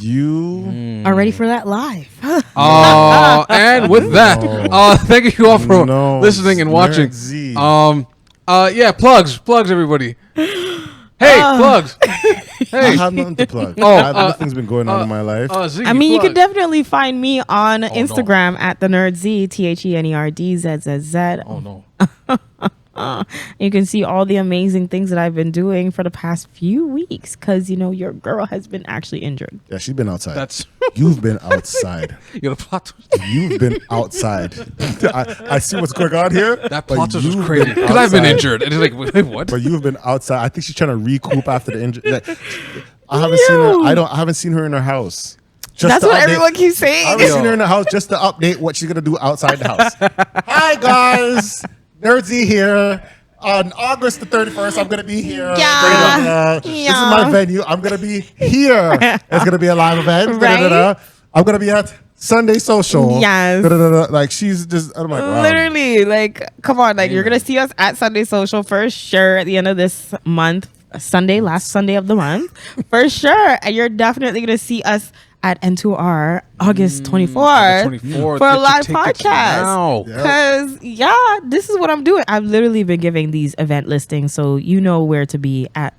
you. Are ready for that live? And with that, thank you all for No, listening and watching. Nerd Z. Yeah, plugs, everybody. Hey, plugs. I Hey, have nothing to plug. Oh, Nothing's been going on in my life. Ziggy, I mean, you can plug. definitely find me on Instagram at the NerdZ, TheNerdZZZ. Oh no. You can see all the amazing things that I've been doing for the past few weeks because, you know, your girl has been actually injured. Yeah, she's been outside. That's You've been outside. the plot twist. You've been outside. I see what's going on here. That but plot twist was you've crazy been because I've been outside. injured. And it's like, wait, what? But you've been outside. I think she's trying to recoup after the injury. Like, I haven't seen her. I haven't seen her in her house. Just That's to what update- everyone keeps I saying. haven't seen her in the house just to update what she's gonna do outside the house. Hi guys, Nerdsy here. On August the 31st, I'm gonna be here. Yeah. This is Yeah. my venue. I'm gonna be here. It's gonna be a live event. Right? I'm gonna be at Sunday Social. Yes. Like she's just. I'm like, wow. Literally, like, come on, like, you're gonna see us at Sunday Social for sure at the end of this month, last Sunday of the month, for sure. And you're definitely gonna see us at N2R August 24th 24th, for a get your live tickets podcast. now. Because this is what I'm doing. I've literally been giving these event listings, so you know where to be at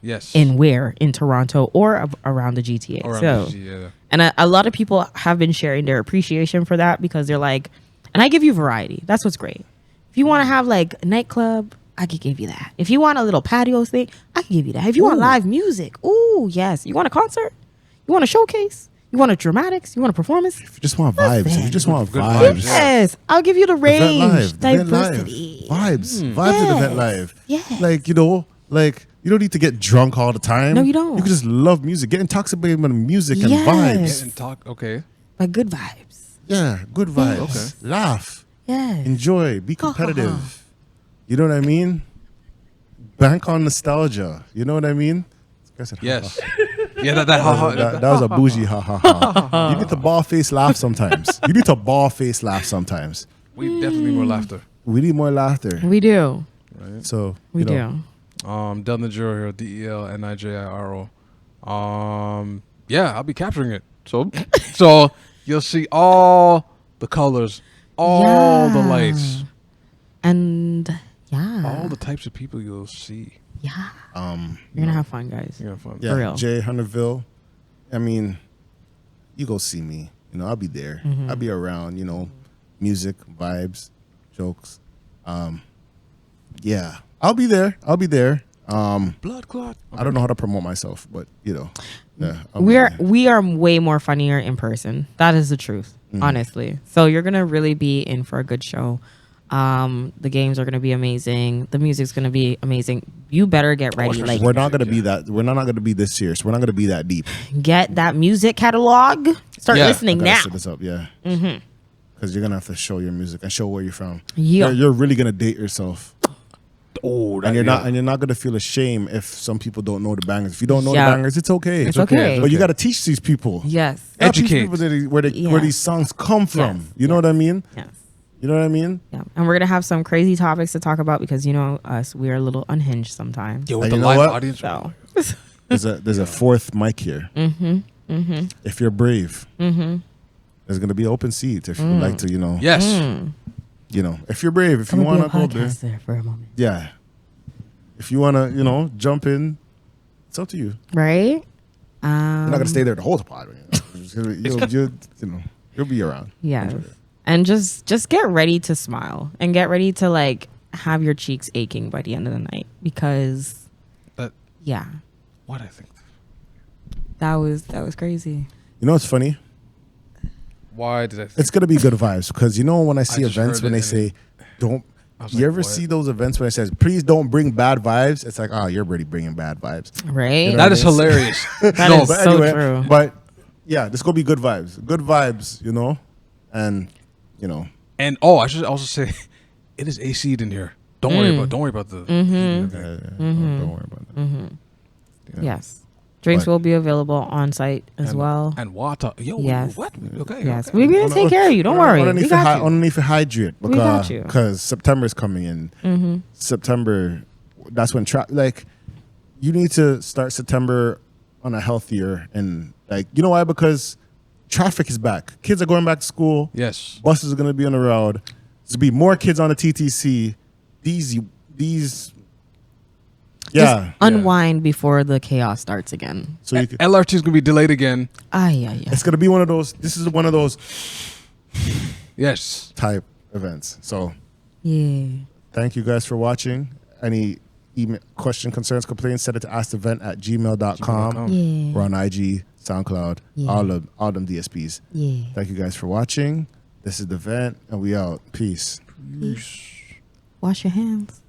Yes. in Toronto or around the GTA. Or So. yeah. And a lot of people have been sharing their appreciation for that because they're like, and I give you variety. That's what's great. If you want to have like a nightclub, I could give you that. If you want a little patio thing, I can give you that. If you want live music, ooh, yes. You want a concert? You want a showcase? You want a dramatics? You want a performance? If you just want vibes, if you just want Good vibes, vibes, Yes. I'll give you the Event range, Live, Event diversity. Live. Vibes at Event Live. Yes. Like, you know, like you don't need to get drunk all the time. No, you don't. You can just love music, get intoxicated with music and Yes. vibes. And talk. Okay. Like good vibes. Yeah, good vibes. Okay. Laugh, Yes. enjoy, be competitive. You know what I mean? Bank on nostalgia. You know what I mean? I said, Yes. Yeah. That. Ha, ha, That was a bougie ha ha ha. You need to ball face laugh sometimes. You need to ball face laugh sometimes. We definitely need more laughter. We need more laughter. We do. So We you know, do. Del Nigiro here, DELNIJIRO. Yeah, I'll be capturing it. So you'll see all the colors, all the Yeah. lights, And all the types of people you'll see. you're gonna have fun, guys. You're gonna have fun. Yeah, real. Jay Hunterville. I mean, you go see me. You know, I'll be there. I'll be around. You know, music, vibes, jokes. Yeah, I'll be there. I'll be there. Blood clot. I don't know how to promote myself, but you know, yeah. I'll be there. We are way more funnier in person. That is the truth, honestly. So you're gonna really be in for a good show. The games are gonna be amazing. The music's gonna be amazing. You better get ready. especially Like We're not gonna be that. We're not gonna be this serious. We're not gonna be that deep. get that music catalog. Start Yeah. listening I gotta now. set this up, yeah. Because you're gonna have to show your music and show where you're from. Yeah. You're really gonna date yourself. Oh, And you're not gonna feel ashamed if some people don't know the bangers. If you don't know Yeah. the bangers, it's okay. It's okay. But you got to teach these people. Yes. You gotta teach Educate. people where Yeah. these songs come from. Yes. You know what I mean? Yes. You know what I mean? Yeah. And we're gonna have some crazy topics to talk about because you know us, we are a little unhinged sometimes. Yeah, with And the you know live what? audience. So There's a fourth mic here. If you're brave, there's gonna be open seats. If you would like to, you know, Yes. you know, if you're brave, if I'm you gonna wanna be a go there, podcaster for a moment. yeah. If you wanna, you know, jump in, it's up to you. Right? You're not gonna stay there the whole pod. You'll be around. Yes. And just get ready to smile and get ready to like have your cheeks aching by the end of the night because That. yeah, What I think. that was crazy. You know what's funny? Why did I think? It's gonna be good vibes because you know when I see just events heard when it they say don't. was You like, ever what? see those events when it says please don't bring bad vibes? It's like, oh, you're already bringing bad vibes. Right? You know That what is I mean? hilarious. That no, is But so anyway, true. but yeah, this gonna be good vibes. Good vibes, you know, and you know. and I should also say, it is AC'd in here. Don't worry about the. heating of it. Don't worry about that. Yeah. Yes. Drinks But- will be available on site as well. And water. Yo, Yes. what? Okay. Yes. okay. We're going to take care of you. Don't worry. We got you. Underneath to hydrate We got you. because September's coming in. September, that's when like you need to start September on a healthier and like you know why? Because traffic is back. Kids are going back to school. Yes. Buses are going to be on the road. There's going to be more kids on the TTC. These. Yeah. Unwind before the chaos starts again. So you could, LRT is gonna be delayed again. it's going to be one of those. This is one of those Yes. type events. So Yeah. thank you guys for watching. Any email, question, concerns, complaints, send it to askthevent@gmail.com. Yeah. We're on IG, SoundCloud, Yeah. all them DSPs. Yeah. Thank you guys for watching. This is The Vent, and we out. Peace. Wash your hands.